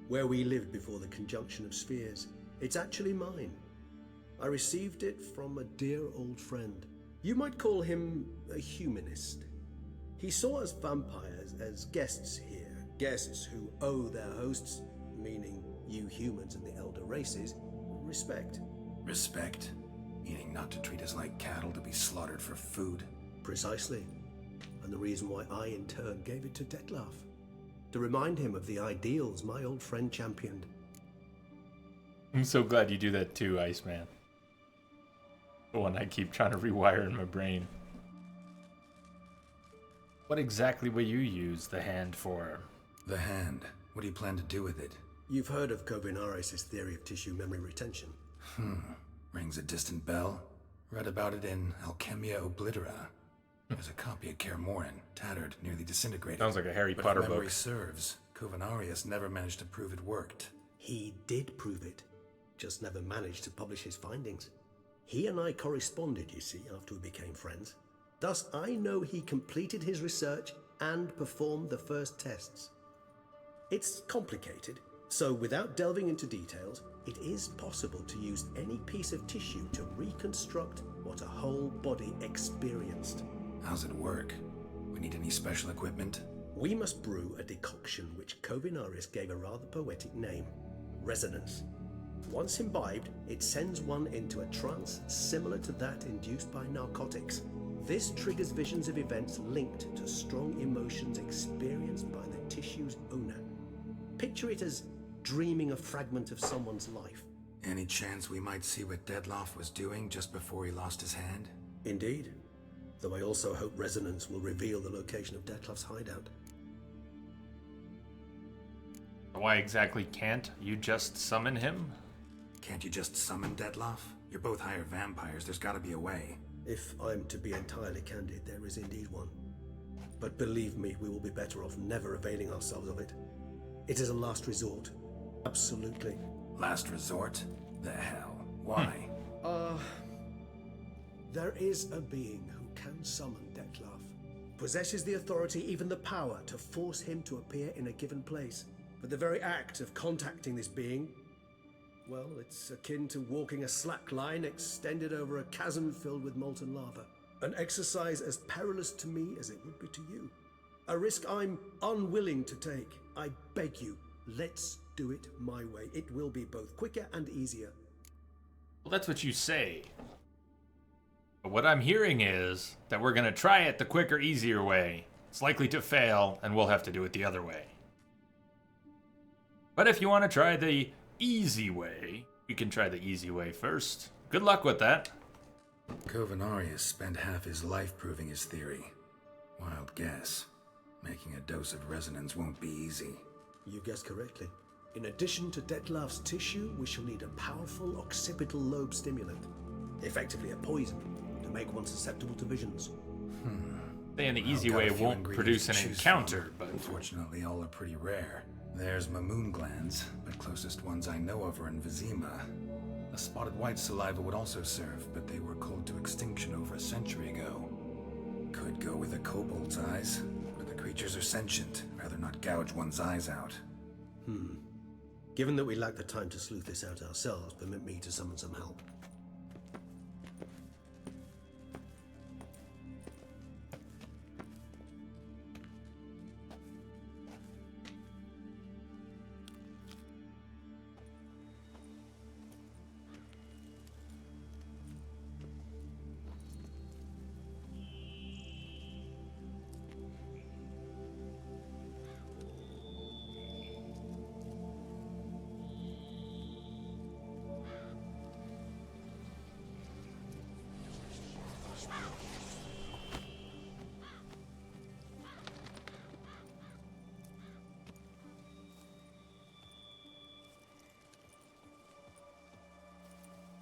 where we lived before the conjunction of spheres. It's actually mine. I received it from a dear old friend. You might call him a humanist. He saw us vampires as guests here, guests who owe their hosts, meaning you humans and the elder races, respect. Respect? Meaning not to treat us like cattle to be slaughtered for food? Precisely. And the reason why I in turn gave it to Dettlaff. To remind him of the ideals my old friend championed. I'm so glad you do that too, Iceman. The one I keep trying to rewire in my brain. What exactly will you use the hand for? The hand. What do you plan to do with it? You've heard of Kovinaris' theory of tissue memory retention. Rings a distant bell. Read about it in Alchemia Oblitera. There's a copy of Kaer Morhen, tattered, nearly disintegrated. Sounds like a Harry But Potter if memory book. serves, Kovinaris never managed to prove it worked. He did prove it, just never managed to publish his findings. He and I corresponded, you see, after we became friends. Thus, I know he completed his research and performed the first tests. It's complicated, so without delving into details, it is possible to use any piece of tissue to reconstruct what a whole body experienced. How's it work? We need any special equipment? We must brew a decoction which Kovinaris gave a rather poetic name, resonance. Once imbibed, it sends one into a trance similar to that induced by narcotics. This triggers visions of events linked to strong emotions experienced by the tissue's owner. Picture it as dreaming a fragment of someone's life. Any chance we might see what Dettlaff was doing just before he lost his hand? Indeed. Though I also hope resonance will reveal the location of Dettlaff's hideout. Why exactly can't you just summon him? Can't you just summon Dettlaff? You're both higher vampires, there's gotta be a way. If I'm to be entirely candid, there is indeed one. But believe me, we will be better off never availing ourselves of it. It is a last resort. Absolutely. Last resort? The hell? Why? There is a being who can summon Dettlaff. Possesses the authority, even the power, to force him to appear in a given place. but the very act of contacting this being, well, it's akin to walking a slack line extended over a chasm filled with molten lava. An exercise as perilous to me as it would be to you. A risk I'm unwilling to take. I beg you, let's do it my way. It will be both quicker and easier. Well, that's what you say. But what I'm hearing is that we're going to try it the quicker, easier way. It's likely to fail, and we'll have to do it the other way. But if you want to try the easy way, you can try the easy way first. Good luck with that. Covenarius spent half his life proving his theory. Wild guess. Making a dose of resonance won't be easy. You guessed correctly. In addition to Dettlaff's tissue, we shall need a powerful occipital lobe stimulant. Effectively a poison, to make one susceptible to visions. Saying the easy way won't produce an encounter, but... Unfortunately, all are pretty rare. There's Mamoon glands, but closest ones I know of are in Vizima. A spotted white saliva would also serve, but they were cold to extinction over a century ago. Could go with a kobold's eyes, but the creatures are sentient. Rather not gouge one's eyes out. Given that we lack the time to sleuth this out ourselves, permit me to summon some help.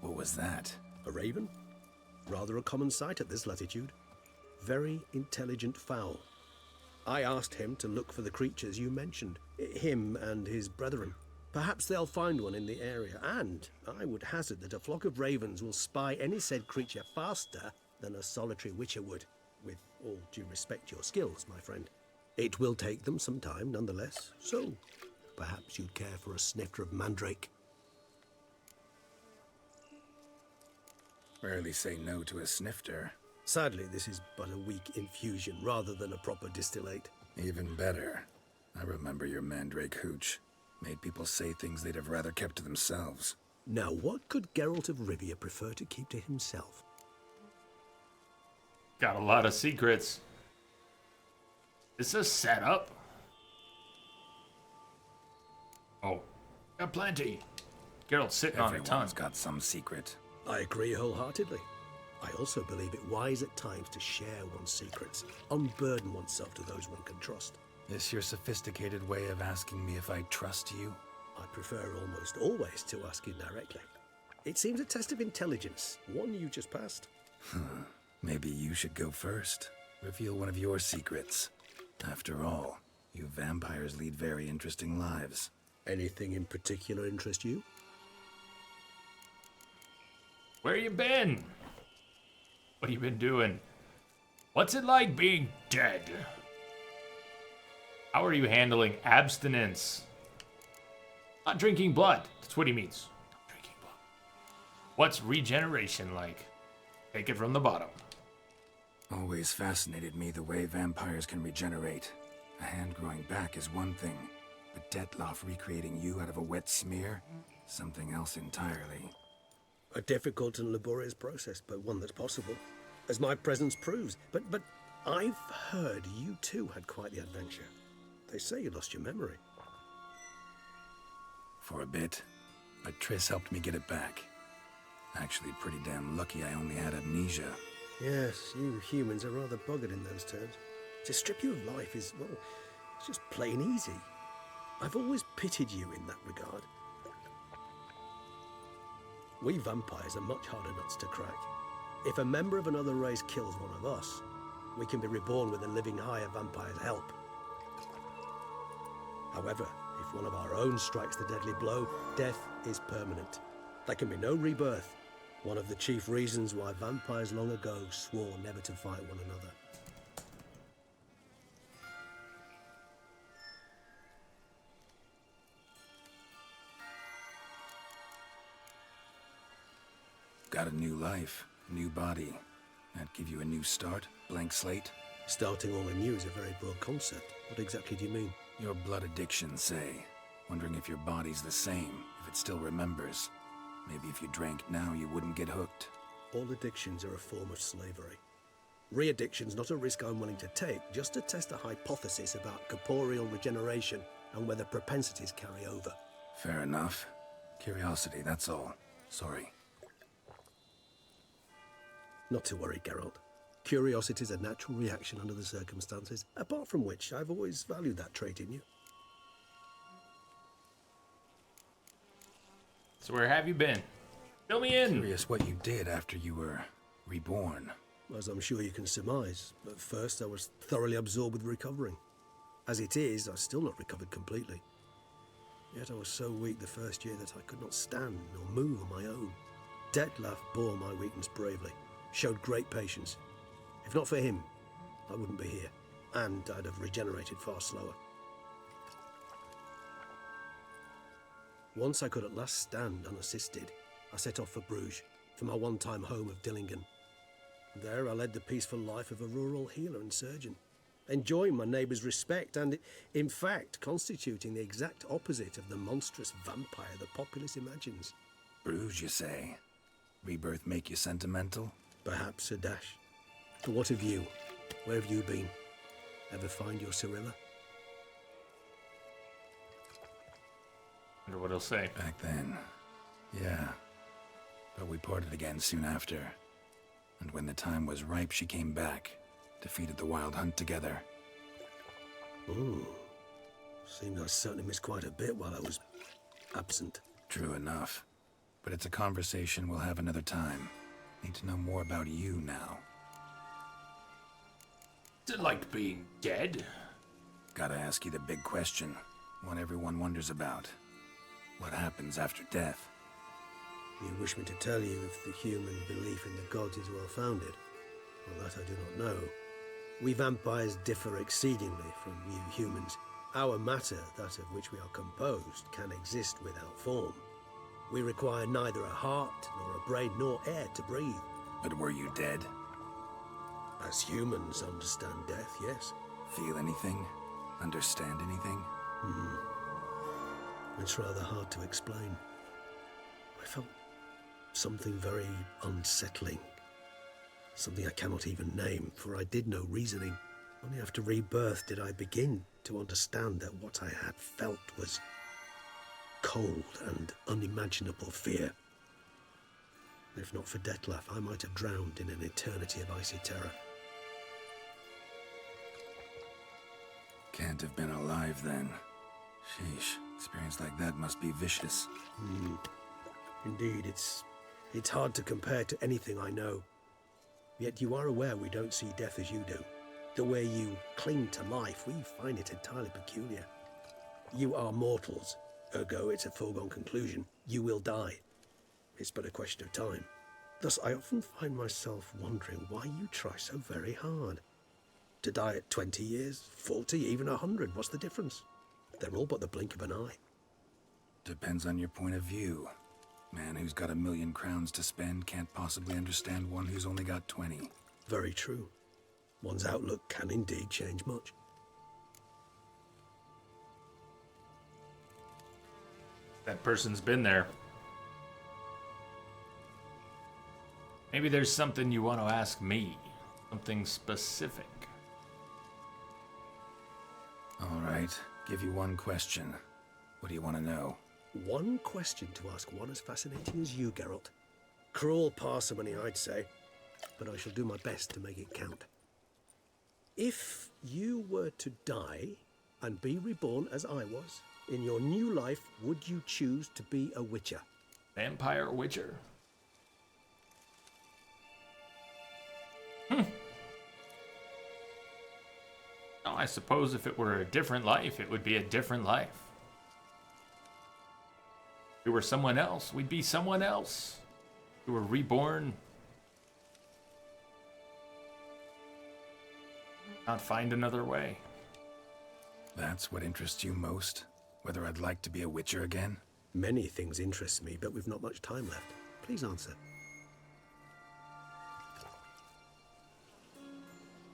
What was that? A raven? Rather a common sight at this latitude. Very intelligent fowl. I asked him to look for the creatures you mentioned, him and his brethren. Perhaps they'll find one in the area, and I would hazard that a flock of ravens will spy any said creature faster than a solitary witcher would, with all due respect to your skills, my friend. It will take them some time, nonetheless, so perhaps you'd care for a snifter of mandrake. Rarely say no to a snifter. Sadly, this is but a weak infusion rather than a proper distillate. Even better. I remember your mandrake hooch. Made people say things they'd have rather kept to themselves. Now, what could Geralt of Rivia prefer to keep to himself? Got a lot of secrets. Is this set up? Oh, got plenty. Geralt's sitting on a ton. Everyone's got some secret. I agree wholeheartedly. I also believe it wise at times to share one's secrets, unburden oneself to those one can trust. This your sophisticated way of asking me if I trust you? I prefer almost always to ask you directly. It seems a test of intelligence, one you just passed. Maybe you should go first. Reveal one of your secrets. After all, you vampires lead very interesting lives. Anything in particular interest you? Where you been? What you been doing? What's it like being dead? How are you handling abstinence? Not drinking blood. That's what he means. Not drinking blood. What's regeneration like? Take it from the bottom. Always fascinated me the way vampires can regenerate. A hand growing back is one thing, but Dettlaff recreating you out of a wet smear? Something else entirely. A difficult and laborious process, but one that's possible, as my presence proves. But I've heard you too had quite the adventure. They say you lost your memory. For a bit, but Triss helped me get it back. Actually, pretty damn lucky I only had amnesia. Yes, you humans are rather buggered in those terms. To strip you of life is, well, it's just plain easy. I've always pitied you in that regard. We vampires are much harder nuts to crack. If a member of another race kills one of us, we can be reborn with a living higher vampire's help. However, if one of our own strikes the deadly blow, death is permanent. There can be no rebirth. One of the chief reasons why vampires long ago swore never to fight one another. Got a new life, new body. That give you a new start? Blank slate? Starting all anew is a very broad concept. What exactly do you mean? Your blood addiction, say. Wondering if your body's the same, if it still remembers. Maybe if you drank now, you wouldn't get hooked. All addictions are a form of slavery. Re-addiction's not a risk I'm willing to take, just to test a hypothesis about corporeal regeneration and whether propensities carry over. Fair enough. Curiosity, that's all. Sorry. Not to worry, Geralt. Curiosity is a natural reaction under the circumstances, apart from which I've always valued that trait in you. So where have you been? Fill me in. Curious what you did after you were reborn. As I'm sure you can surmise, at first I was thoroughly absorbed with recovering. As it is, I've still not recovered completely. Yet I was so weak the first year that I could not stand or move on my own. Detlef bore my weakness bravely, showed great patience. If not for him, I wouldn't be here, and I'd have regenerated far slower. Once I could at last stand unassisted, I set off for Bruges, for my one-time home of Dillingen. There I led the peaceful life of a rural healer and surgeon, enjoying my neighbours' respect and, in fact, constituting the exact opposite of the monstrous vampire the populace imagines. Bruges, you say? Rebirth make you sentimental? Perhaps a dash. But what of you? Where have you been? Ever find your Cirilla? Wonder what he'll say. Back then, yeah. But we parted again soon after. And when the time was ripe, she came back. Defeated the Wild Hunt together. Ooh. Seems I certainly missed quite a bit while I was absent. True enough. But it's a conversation we'll have another time. Need to know more about you now. Is it like being dead? Gotta ask you the big question. One everyone wonders about. What happens after death? You wish me to tell you if the human belief in the gods is well founded? Well, that I do not know. We vampires differ exceedingly from you humans. Our matter, that of which we are composed, can exist without form. We require neither a heart, nor a brain, nor air to breathe. But were you dead? As humans understand death, yes. Feel anything? Understand anything? It's rather hard to explain. I felt something very unsettling. Something I cannot even name, for I did no reasoning. Only after rebirth did I begin to understand that what I had felt was cold and unimaginable fear. If not for Detlef, I might have drowned in an eternity of icy terror. Can't have been alive then. Sheesh, experience like that must be vicious. Indeed, it's hard to compare to anything I know. Yet you are aware we don't see death as you do. The way you cling to life, we find it entirely peculiar. You are mortals, ergo it's a foregone conclusion. You will die. It's but a question of time. Thus, I often find myself wondering why you try so very hard. To die at 20 years, 40, even 100, what's the difference? They're all but the blink of an eye. Depends on your point of view. Man who's got 1,000,000 crowns to spend can't possibly understand one who's only got 20. Very true. One's outlook can indeed change much. That person's been there. Maybe there's something you want to ask me. Something specific. All right, give you one question. What do you want to know? One question to ask one as fascinating as you, Geralt. Cruel parsimony, I'd say, but I shall do my best to make it count. If you were to die and be reborn as I was, in your new life, would you choose to be a witcher? Vampire Witcher? No, I suppose if it were a different life, it would be a different life. If we were someone else, we'd be someone else. If we were reborn. Not find another way. That's what interests you most? Whether I'd like to be a witcher again? Many things interest me, but we've not much time left. Please answer.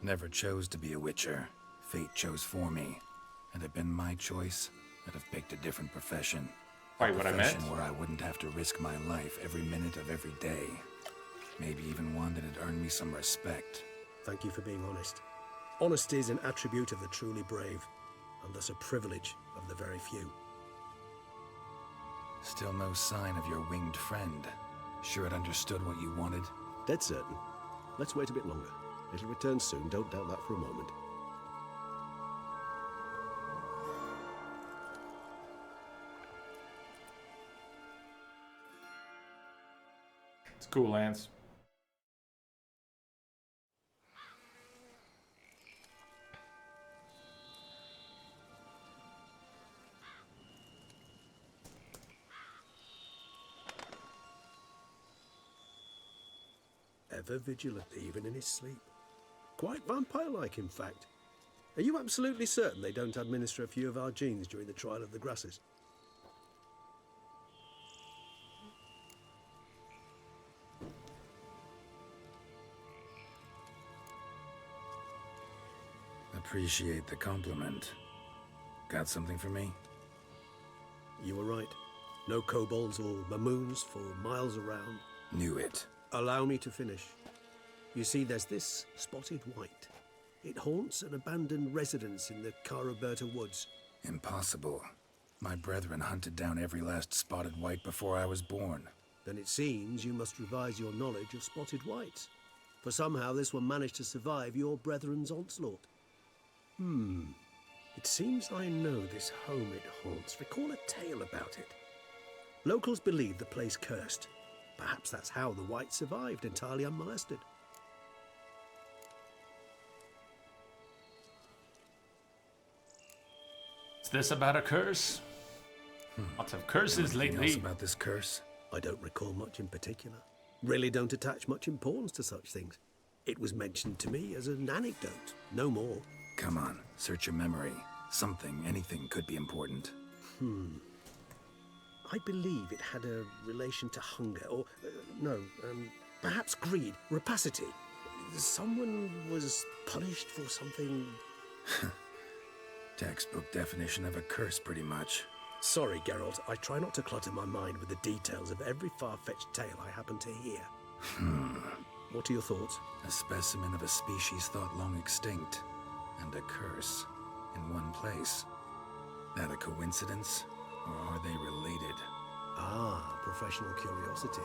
Never chose to be a witcher. Fate chose for me. Had it been my choice, I'd have picked a different profession. Quite what I meant. A profession where I wouldn't have to risk my life every minute of every day. Maybe even one that had earned me some respect. Thank you for being honest. Honesty is an attribute of the truly brave, and thus a privilege of the very few. Still no sign of your winged friend. Sure it understood what you wanted? Dead certain. Let's wait a bit longer. It'll return soon, don't doubt that for a moment. It's cool, Lance. Ever vigilant, even in his sleep. Quite vampire-like, in fact. Are you absolutely certain they don't administer a few of our genes during the trial of the grasses? Appreciate the compliment. Got something for me? You were right. No kobolds or mamoons for miles around. Knew it. Allow me to finish. You see, there's this spotted white. It haunts an abandoned residence in the Caraberta woods. Impossible. My brethren hunted down every last spotted white before I was born. Then it seems you must revise your knowledge of spotted whites. For somehow this one managed to survive your brethren's onslaught. It seems I know this home it haunts. Recall a tale about it. Locals believe the place cursed. Perhaps that's how the white survived entirely unmolested. Is this about a curse? Lots of curses Anything lately. else about this curse? I don't recall much in particular. Really don't attach much importance to such things. It was mentioned to me as an anecdote, no more. Come on, search your memory. Something, anything could be important. I believe it had a relation to hunger, or, perhaps greed, rapacity. Someone was punished for something. Textbook definition of a curse, pretty much. Sorry, Geralt, I try not to clutter my mind with the details of every far-fetched tale I happen to hear. What are your thoughts? A specimen of a species thought long extinct, and a curse in one place. That a coincidence, or are they related? Ah, professional curiosity.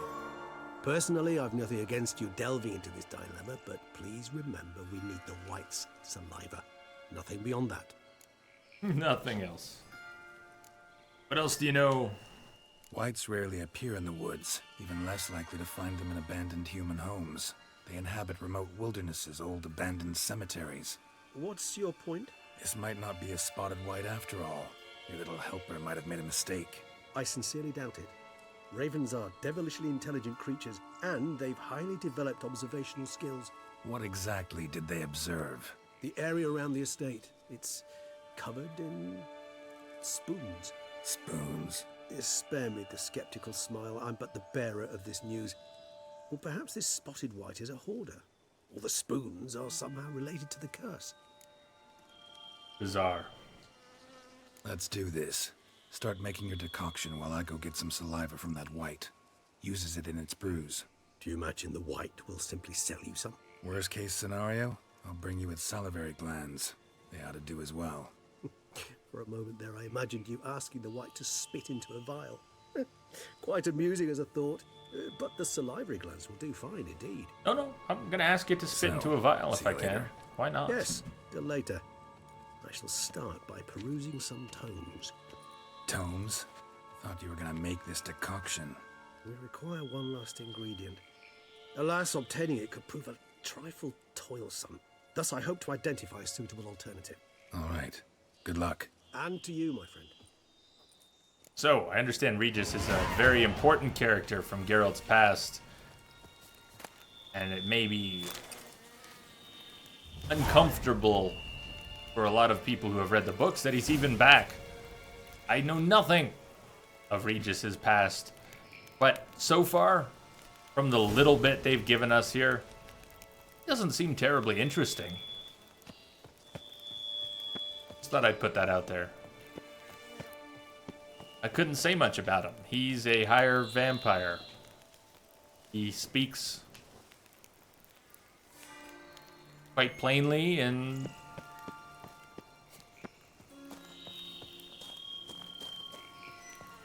Personally, I've nothing against you delving into this dilemma, but please remember we need the white's saliva. Nothing beyond that. Nothing else. What else do you know? Whites rarely appear in the woods, even less likely to find them in abandoned human homes. They inhabit remote wildernesses, old abandoned cemeteries. What's your point? This might not be a spotted white after all. Your little helper might have made a mistake. I sincerely doubt it. Ravens are devilishly intelligent creatures, and they've highly developed observational skills. What exactly did they observe? The area around the estate, it's covered in spoons. Spoons? Spare me the skeptical smile. I'm but the bearer of this news. Or perhaps this spotted white is a hoarder. Or the spoons are somehow related to the curse. Bizarre. Let's do this. Start making your decoction while I go get some saliva from that white. Uses it in its brews. Do you imagine the white will simply sell you some? Worst case scenario, I'll bring you its salivary glands. They ought to do as well. For a moment there, I imagined you asking the white to spit into a vial. Quite amusing as a thought, but the salivary glands will do fine indeed. No, I'm gonna ask you to spit So, into a vial if see I you can. later. Why not? Yes, till later. I shall start by perusing some tomes. Tomes? Thought you were gonna make this decoction. We require one last ingredient. Alas, obtaining it could prove a trifle toilsome. Thus, I hope to identify a suitable alternative. All right. Good luck. And to you, my friend. So, I understand Regis is a very important character from Geralt's past. And it may be uncomfortable for a lot of people who have read the books that he's even back. I know nothing of Regis's past. But so far, from the little bit they've given us here, it doesn't seem terribly interesting. thought I'd put that out there. I couldn't say much about him. He's a higher vampire. He speaks quite plainly and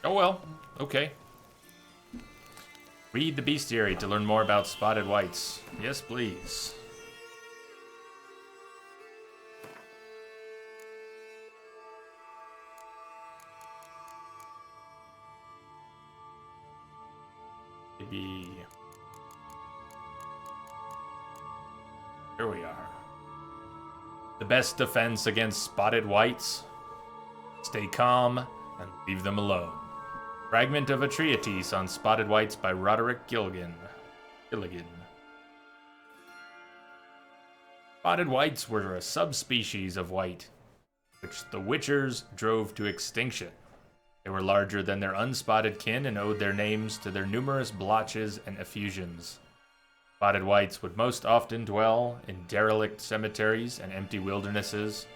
oh well, okay. Read the bestiary to learn more about spotted whites. Yes, please. Maybe. Here we are. The best defense against spotted whites? Stay calm and leave them alone. Fragment of a treatise on spotted whites by Roderick Gilligan. Spotted whites were a subspecies of white, which the Witchers drove to extinction. They were larger than their unspotted kin and owed their names to their numerous blotches and effusions. Spotted whites would most often dwell in derelict cemeteries and empty wildernesses,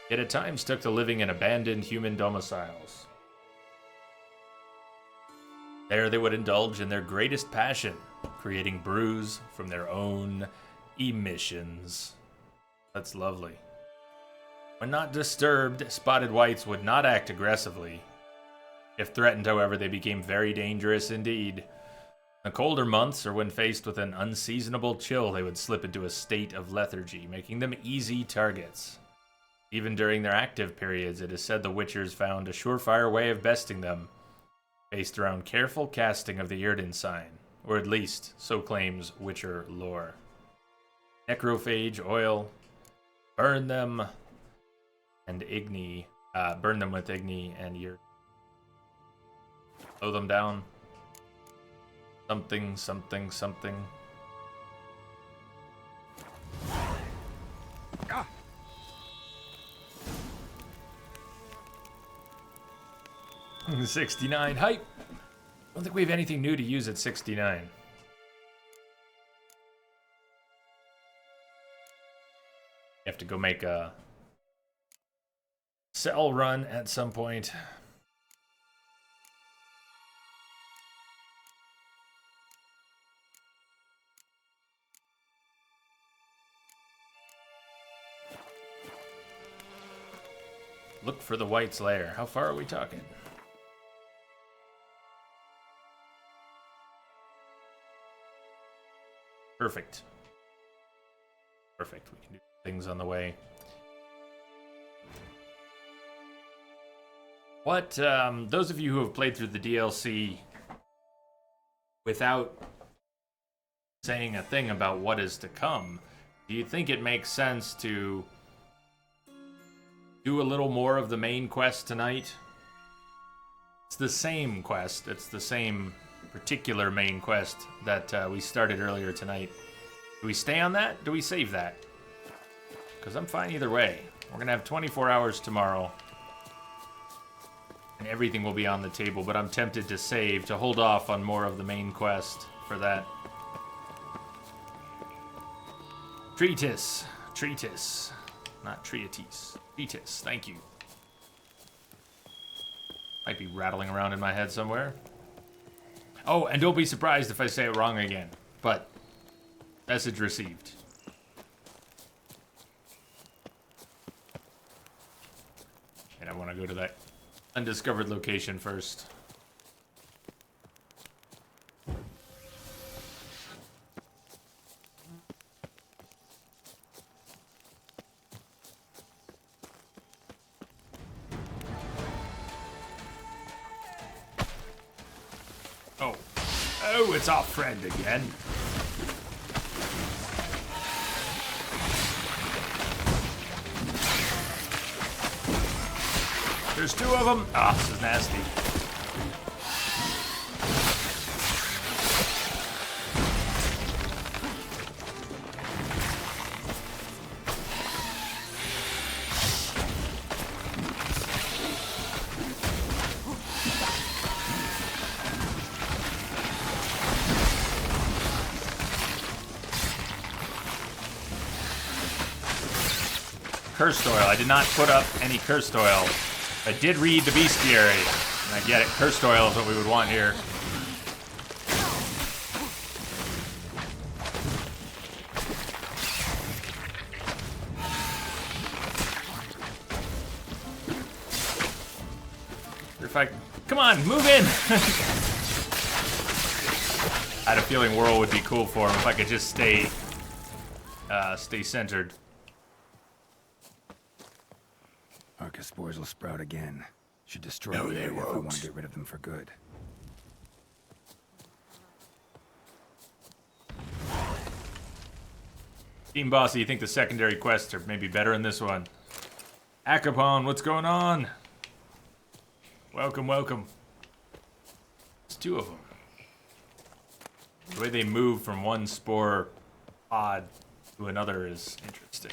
yet at times took to living in abandoned human domiciles. There they would indulge in their greatest passion, creating brews from their own emissions. That's lovely. When not disturbed, spotted whites would not act aggressively. If threatened, however, they became very dangerous indeed. In the colder months, or when faced with an unseasonable chill, they would slip into a state of lethargy, making them easy targets. Even during their active periods, it is said the Witchers found a surefire way of besting them, based around careful casting of the Yrden sign, or at least, so claims Witcher lore. Necrophage oil, burn them with Igni and Yrden. Slow them down. Something. 69 hype. Don't think we have anything new to use at 69. You have to go make a sell run at some point. Look for the White's lair. How far are we talking? Perfect. We can do things on the way. What, those of you who have played through the DLC without saying a thing about what is to come, do you think it makes sense to do a little more of the main quest tonight? It's the same quest. It's the same particular main quest that we started earlier tonight. Do we stay on that? Do we save that? Because I'm fine either way. We're going to have 24 hours tomorrow. And everything will be on the table, but I'm tempted to save, to hold off on more of the main quest for that. Treatise. Not treatise. Treatise, thank you. Might be rattling around in my head somewhere. Oh, and don't be surprised if I say it wrong again. But, message received. And I want to go to that undiscovered location first. Oh, it's our friend again. There's two of them. Ah, this is nasty. cursed oil. I did not put up any cursed oil. I did read the bestiary, and I get it. Cursed oil is what we would want here. If I... Come on, move in! I had a feeling Whirl would be cool for him if I could just stay centered. Arcus spores will sprout again. Should destroy the area if I want to get rid of them for good. Team Bossy, you think the secondary quests are maybe better in this one? Akapon, what's going on? Welcome, welcome. There's two of them. The way they move from one spore pod to another is interesting.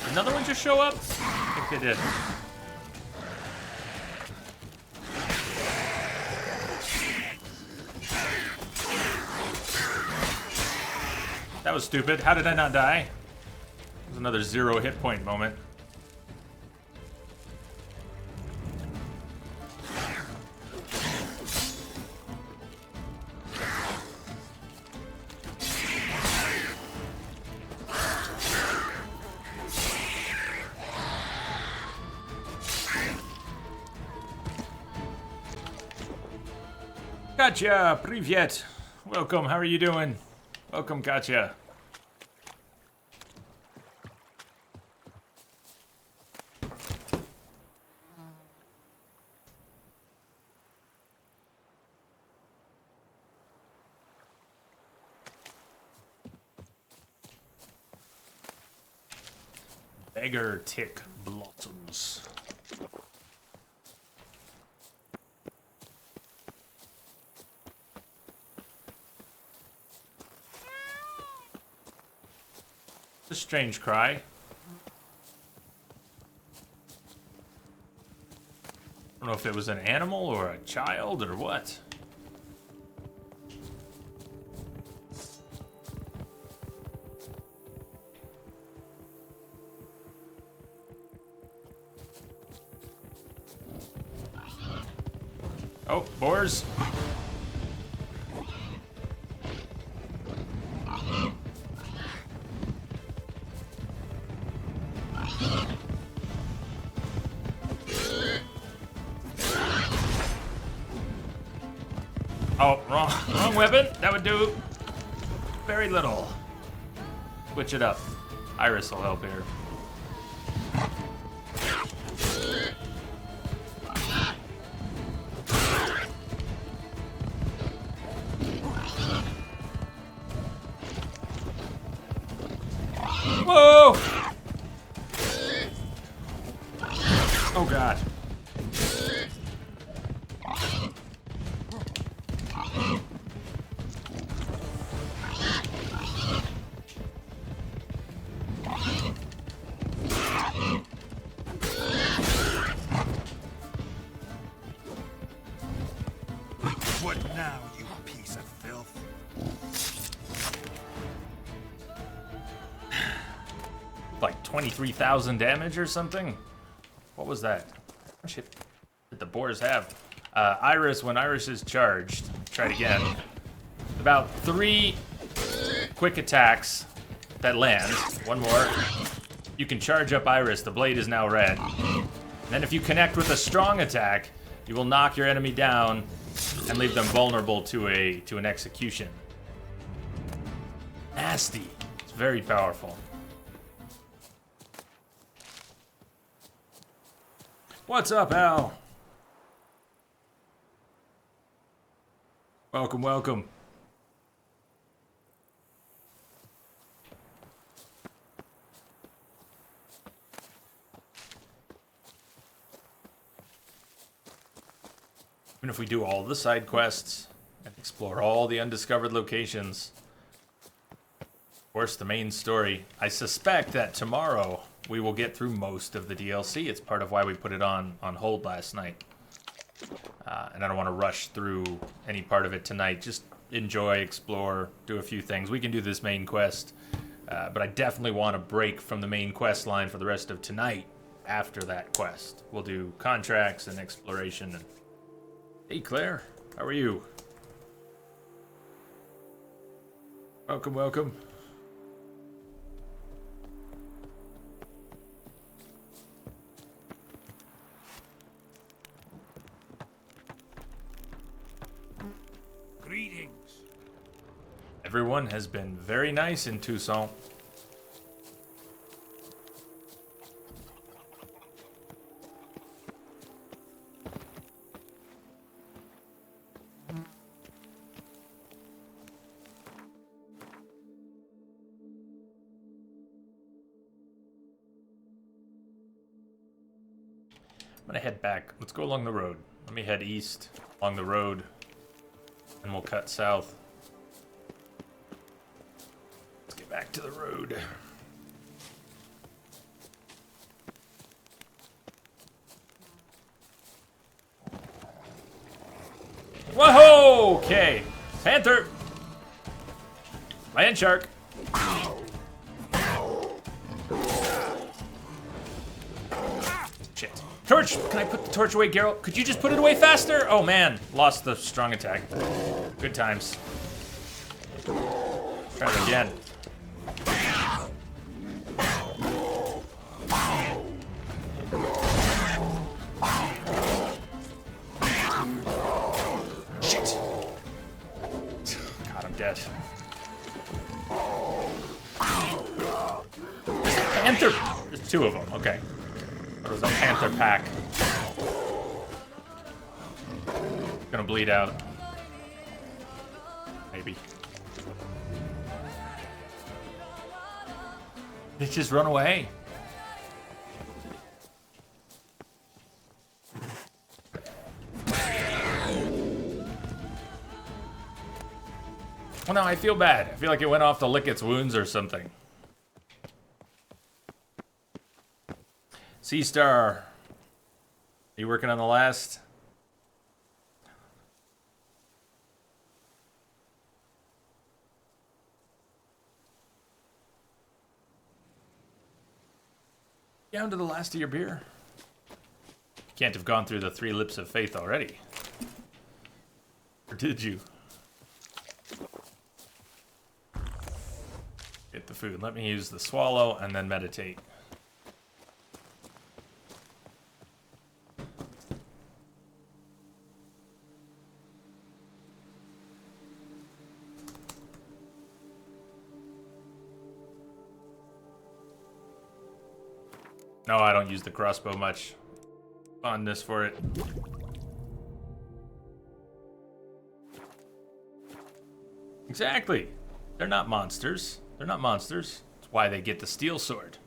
Another one just show up? I think they did. That was stupid. How did I not die? It was another 0 hit point moment. Gotcha! Privyet! Welcome, how are you doing? Welcome, Gotcha. Beggar tick blossoms. A strange cry. I don't know if it was an animal or a child or what. Oh, boars. Oh, wrong weapon. That would do very little. Switch it up. Iris will help here. Whoa! Oh God. What now, you piece of filth? Like 23,000 damage or something? What was that? How much hit did the boars have? Iris, when Iris is charged, try it again. About 3 quick attacks that land. One more. You can charge up Iris. The blade is now red. And then if you connect with a strong attack, you will knock your enemy down and leave them vulnerable to an execution. Nasty. It's very powerful. What's up, Al? Welcome, welcome. Even if we do all the side quests and explore all the undiscovered locations, of course, the main story, I suspect that tomorrow we will get through most of the DLC. It's part of why we put it on hold last night. And I don't want to rush through any part of it tonight. Just enjoy, explore, do a few things. We can do this main quest, but I definitely want to break from the main quest line for the rest of tonight. After that quest, we'll do contracts and exploration. And hey, Claire, how are you? Welcome, welcome. Greetings. Everyone has been very nice in Toussaint. I'm gonna head back. Let's go along the road. Let me head east along the road, and we'll cut south. Let's get back to the road. Whoa! Okay. Panther! Land shark! Shit. Torch! Can I put the torch away, Geralt? Could you just put it away faster? Oh man, lost the strong attack. Good times. Try it again. Shit! God, I'm dead. There's a panther! There's two of them, okay. There was a panther pack. Gonna bleed out. Maybe. They just run away. Well, no, I feel bad. I feel like it went off to lick its wounds or something. Sea Star, are you working on the last? Down to the last of your beer? You can't have gone through the 3 lips of faith already. Or did you? Get the food. Let me use the swallow and then meditate. No, I don't use the crossbow much. Fondness for it. Exactly. They're not monsters. They're not monsters. That's why they get the steel sword.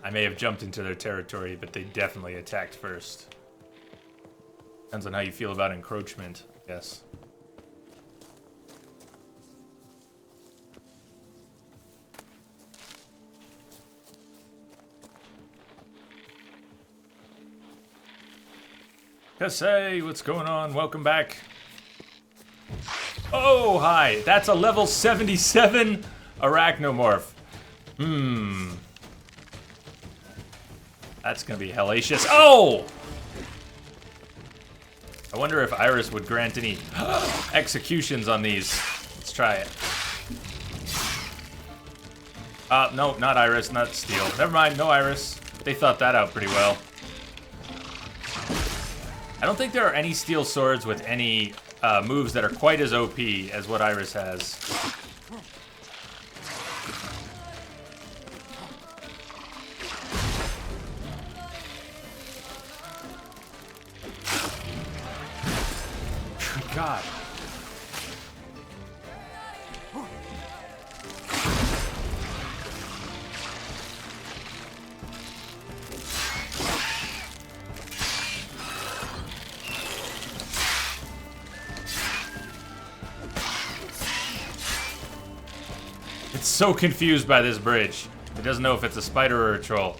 I may have jumped into their territory, but they definitely attacked first. Depends on how you feel about encroachment, I guess. Hey, what's going on? Welcome back. Oh, hi. That's a level 77 arachnomorph. That's gonna be hellacious. Oh! I wonder if Iris would grant any executions on these. Let's try it. No, not Iris, not Steel. Never mind, no Iris. They thought that out pretty well. I don't think there are any steel swords with any moves that are quite as OP as what Iris has. God. It's so confused by this bridge. It doesn't know if it's a spider or a troll.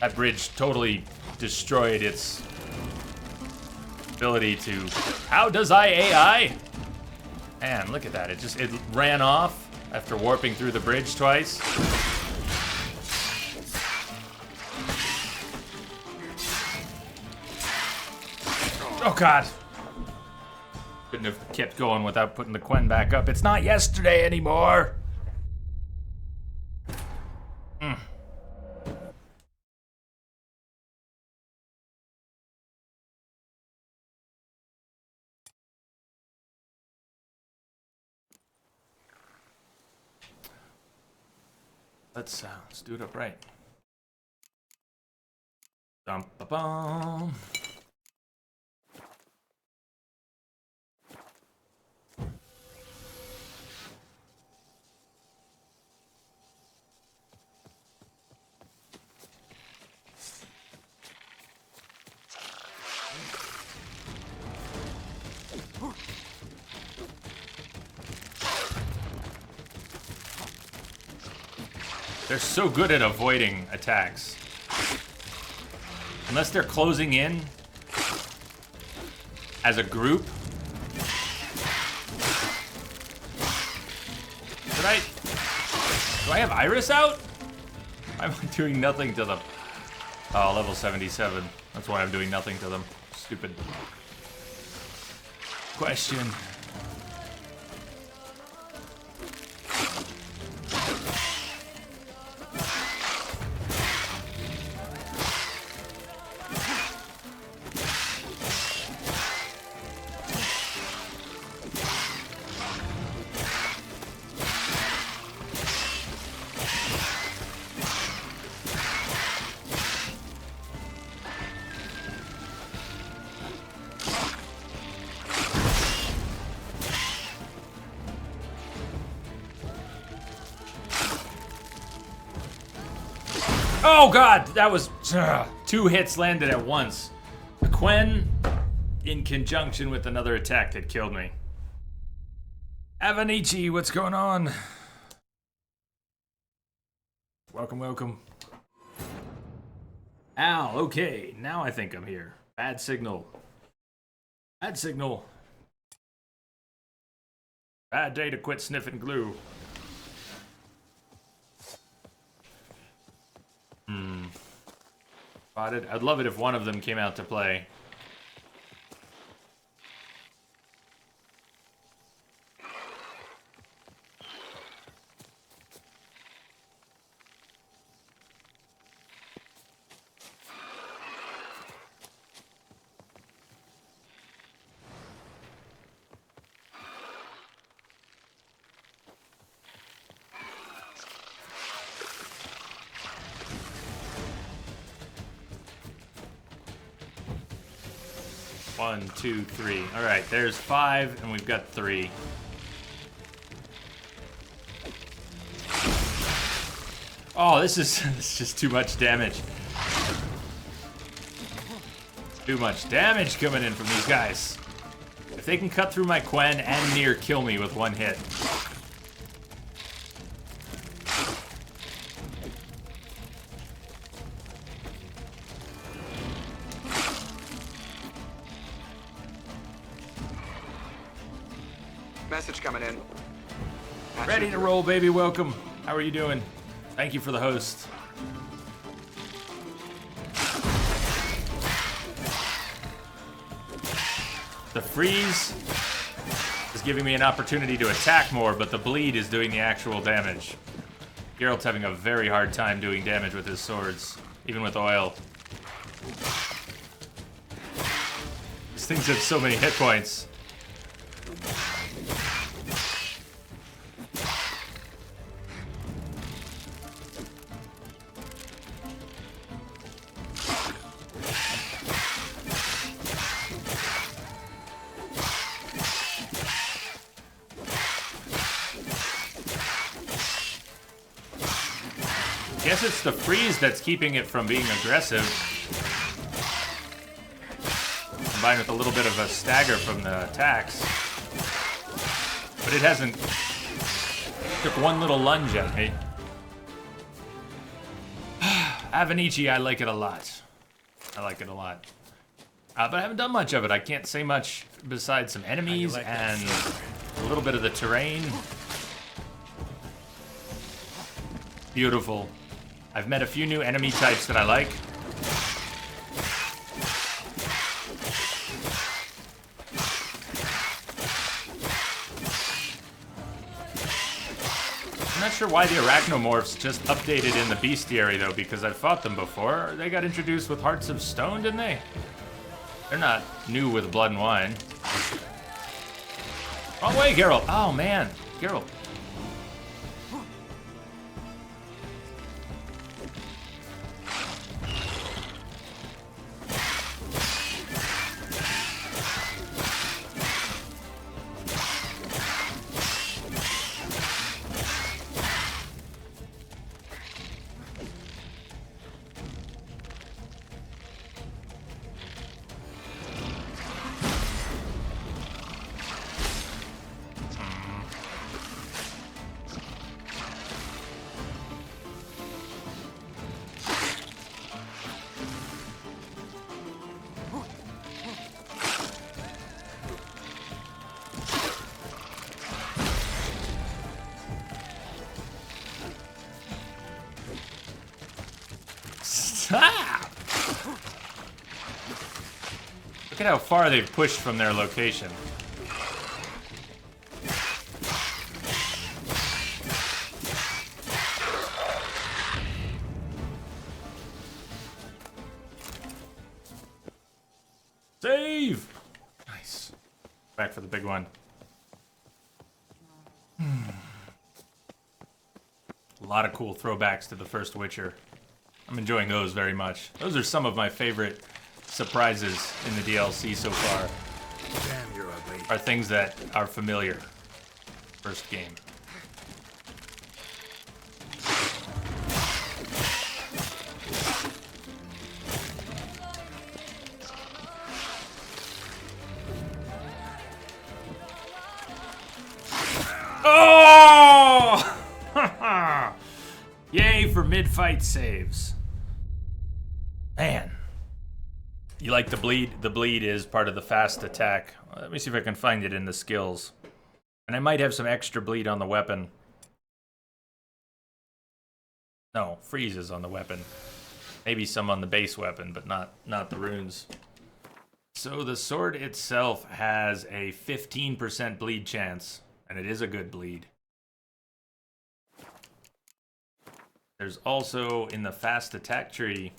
That bridge totally destroyed its ability to... How does AI? Man, look at that. It ran off after warping through the bridge twice. Oh, God. Couldn't have kept going without putting the Quen back up. It's not yesterday anymore. Let's do it upright. Dum-ba-bum. They're so good at avoiding attacks. Unless they're closing in as a group. Do I have Iris out? I'm doing nothing to them. Oh, level 77. That's why I'm doing nothing to them. Stupid question. Oh God, that was 2 hits landed at once. The Quen, in conjunction with another attack that killed me. Avanichi, what's going on? Welcome, welcome. Al, okay, now I think I'm here. Bad signal. Bad signal. Bad day to quit sniffing glue. Spotted. I'd love it if one of them came out to play. One, two, three. All right, there's 5, and we've got 3. Oh, this is just too much damage. Too much damage coming in from these guys. If they can cut through my Quen and near kill me with 1 hit. Message coming in. Ready to roll, baby. Welcome. How are you doing? Thank you for the host. The freeze is giving me an opportunity to attack more, but the bleed is doing the actual damage. Geralt's having a very hard time doing damage with his swords, even with oil. These things have so many hit points. guess it's the freeze that's keeping it from being aggressive. Combined with a little bit of a stagger from the attacks. But it hasn't... Took one little lunge at me. Avenici, I like it a lot. I like it a lot. But I haven't done much of it. I can't say much besides some enemies and a little bit of the terrain. Beautiful. I've met a few new enemy types that I like. I'm not sure why the Arachnomorphs just updated in the Bestiary, though, because I've fought them before. They got introduced with Hearts of Stone, didn't they? They're not new with Blood and Wine. Wrong way, Geralt. Oh, man. Geralt. Stop! Look at how far they've pushed from their location. Save! Nice. Back for the big one. A lot of cool throwbacks to the first Witcher. I'm enjoying those very much. Those are some of my favorite surprises in the DLC so far. Damn, you're ugly. Are things that are familiar. First game. Oh! Yay for mid-fight saves. Man. You like the bleed? The bleed is part of the fast attack. Let me see if I can find it in the skills. And I might have some extra bleed on the weapon. No, freeze is on the weapon. Maybe some on the base weapon, but not the runes. So the sword itself has a 15% bleed chance, and it is a good bleed. There's also, in the fast attack tree,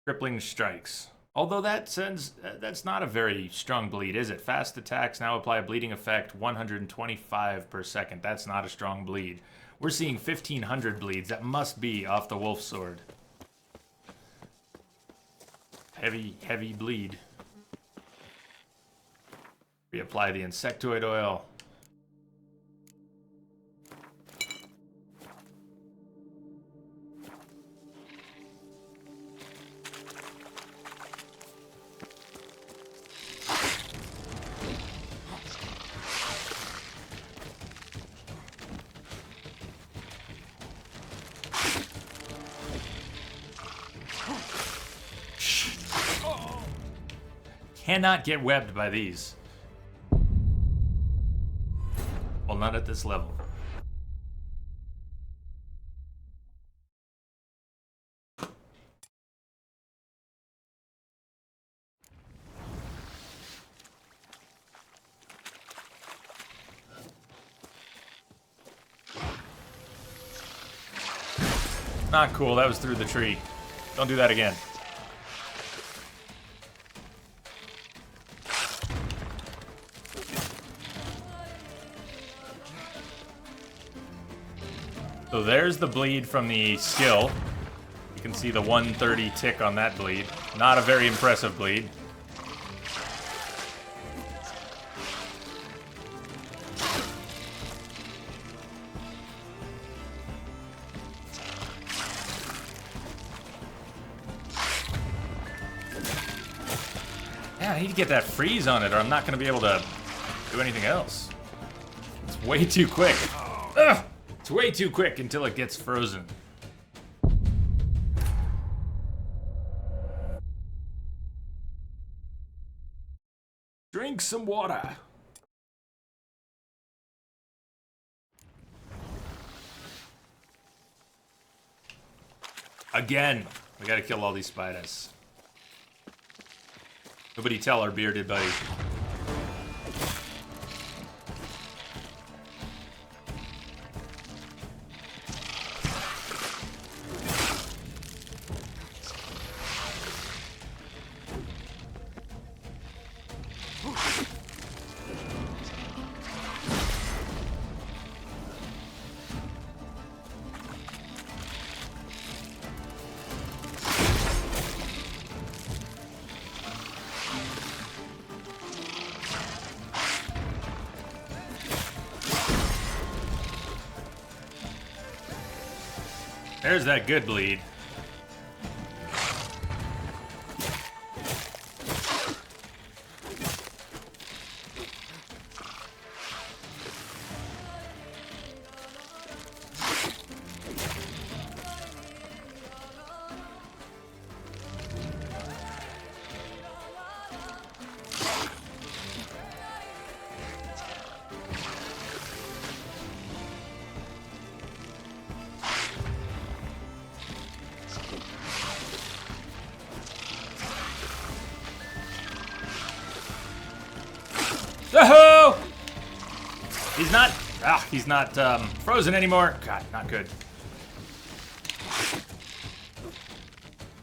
crippling strikes. Although that's not a very strong bleed, is it? Fast attacks now apply a bleeding effect 125 per second. That's not a strong bleed. We're seeing 1,500 bleeds. That must be off the wolf sword. Heavy bleed. Reapply the insectoid oil. Cannot get webbed by these. Well, not at this level. Not cool, that was through the tree. Don't do that again. So there's the bleed from the skill. You can see the 130 tick on that bleed. Not a very impressive bleed. Yeah, I need to get that freeze on it or I'm not going to be able to do anything else. It's way too quick. Ugh! It's way too quick until it gets frozen. Drink some water. Again, we gotta kill all these spiders. Nobody tell our bearded buddy. There's that good bleed. Oh! He's not frozen anymore. God, not good.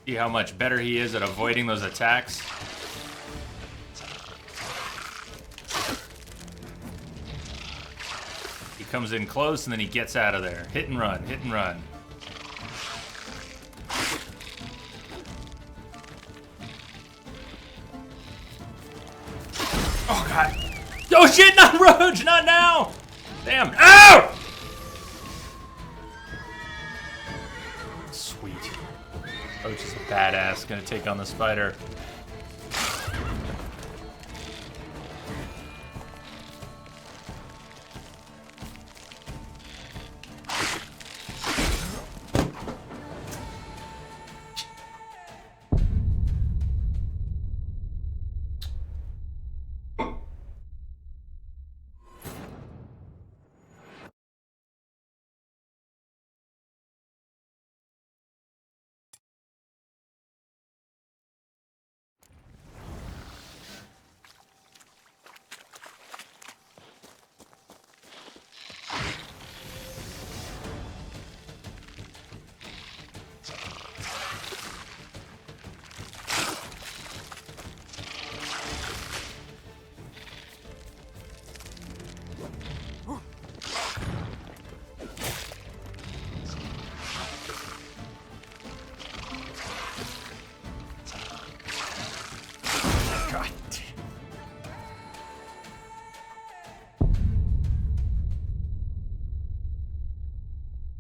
See how much better he is at avoiding those attacks. He comes in close and then he gets out of there. Hit and run, hit and run. Oh God. Oh shit, not Roach, not now! Damn. Ow! Sweet. Roach is a badass, gonna take on the spider.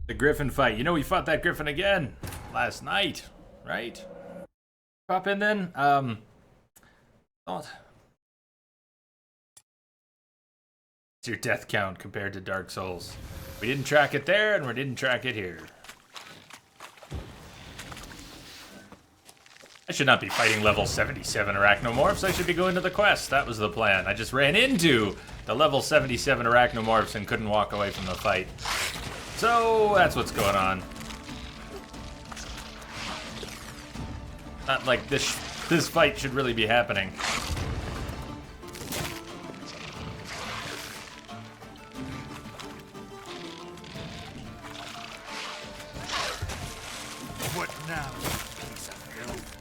The Griffin fight. You know, we fought that Griffin again last night, right? Pop in then. What's your death count compared to Dark Souls? We didn't track it there, and we didn't track it here. I should not be fighting level 77 Arachnomorphs. I should be going to the quest. That was the plan. I just ran into the level 77 Arachnomorphs and couldn't walk away from the fight. So that's what's going on. Not like this fight should really be happening. What now, piece of filth?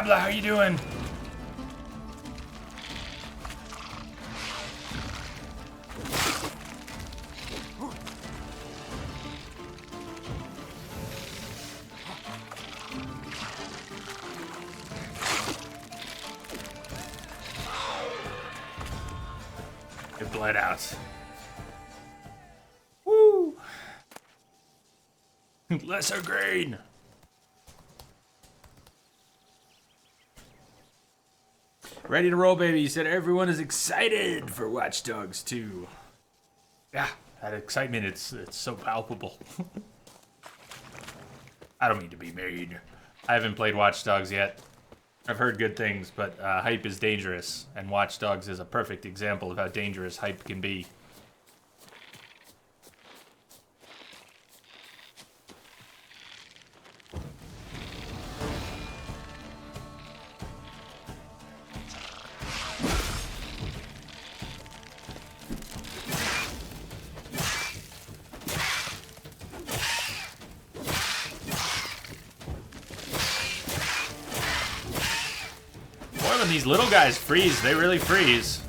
Diablo, how you doing? It bled out. Woo! Lesser green. Ready to roll, baby. You said everyone is excited for Watch Dogs 2. Yeah, that excitement, it's so palpable. I don't mean to be mean. I haven't played Watch Dogs yet. I've heard good things, but hype is dangerous, and Watch Dogs is a perfect example of how dangerous hype can be. Boy, when these little guys freeze, they really freeze.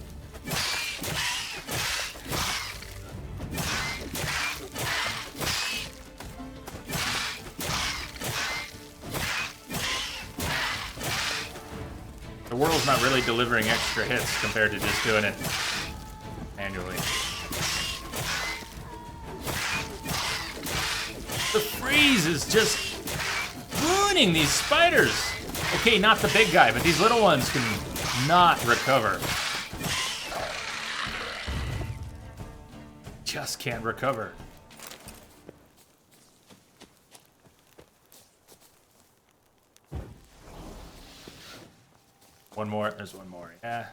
The world's not really delivering extra hits compared to just doing it manually. The freeze is just ruining these spiders. Okay, not the big guy, but these little ones can not recover. Just can't recover. One more. There's one more. Yeah.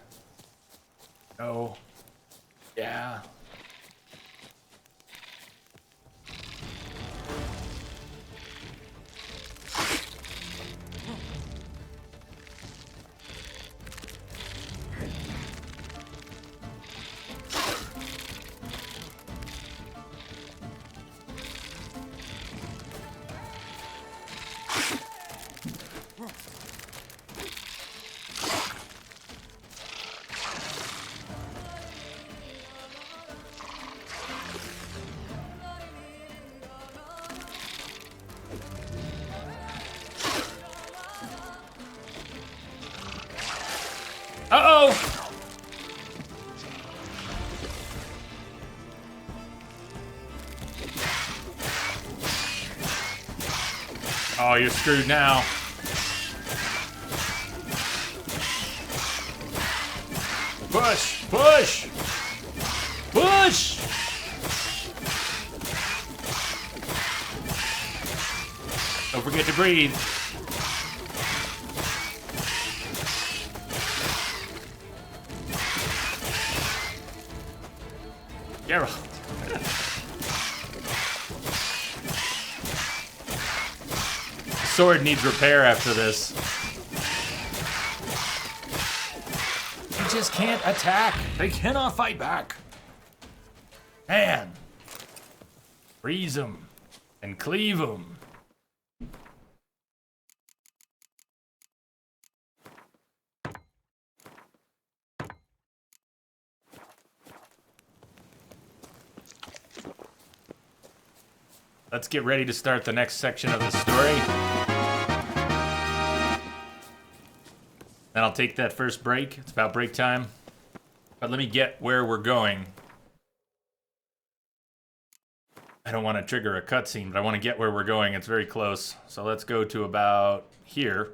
No. Yeah. Uh-oh! Oh, you're screwed now. Push! Push! Push! Don't forget to breathe. Geralt. Sword needs repair after this. They just can't attack. They cannot fight back. Man. Freeze them and cleave them. Let's get ready to start the next section of the story. Then I'll take that first break. It's about break time. But let me get where we're going. I don't want to trigger a cutscene, but I want to get where we're going. It's very close. So let's go to about here.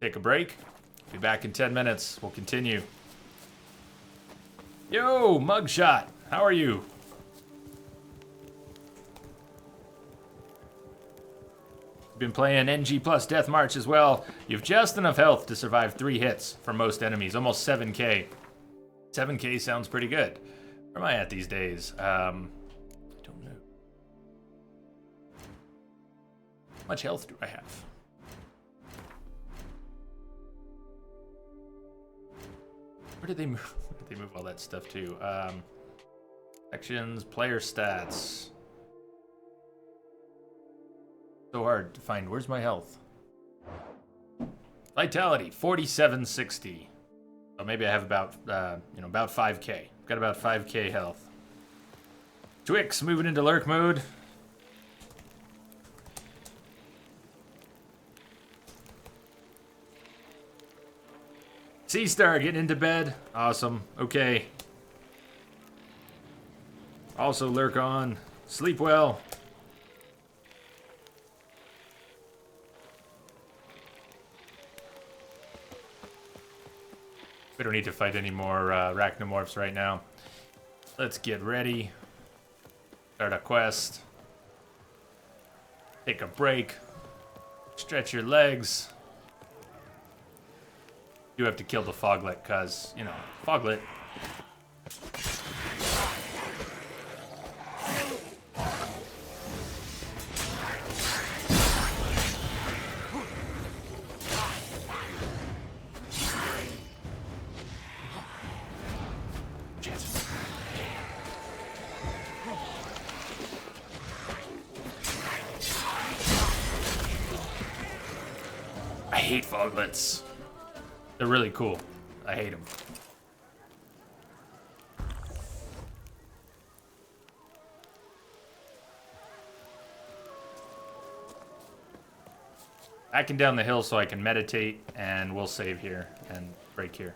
Take a break. Be back in 10 minutes. We'll continue. Yo, Mugshot. How are you? Been playing NG Plus Death March as well. You have just enough health to survive 3 hits from most enemies. Almost 7k. 7k sounds pretty good. Where am I at these days? I don't know. How much health do I have? Where did they move? Where did they move all that stuff to? Sections, player stats. So hard to find. Where's my health? Vitality 4760. So maybe I have about about 5k. Got about 5k health. Twix moving into lurk mode. Sea Star getting into bed. Awesome. Okay. Also lurk on. Sleep well. We don't need to fight any more arachnomorphs right now. Let's get ready. Start a quest. Take a break. Stretch your legs. You have to kill the Foglet, cause, you know, Foglet. I hate Foglets. They're really cool. I hate them. Backing down the hill so I can meditate, and we'll save here and break here.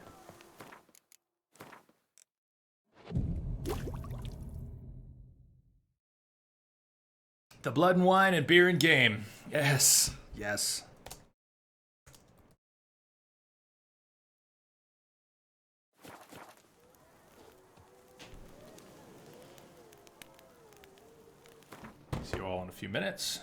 The blood and wine and beer and game. Yes, yes. See you all in a few minutes.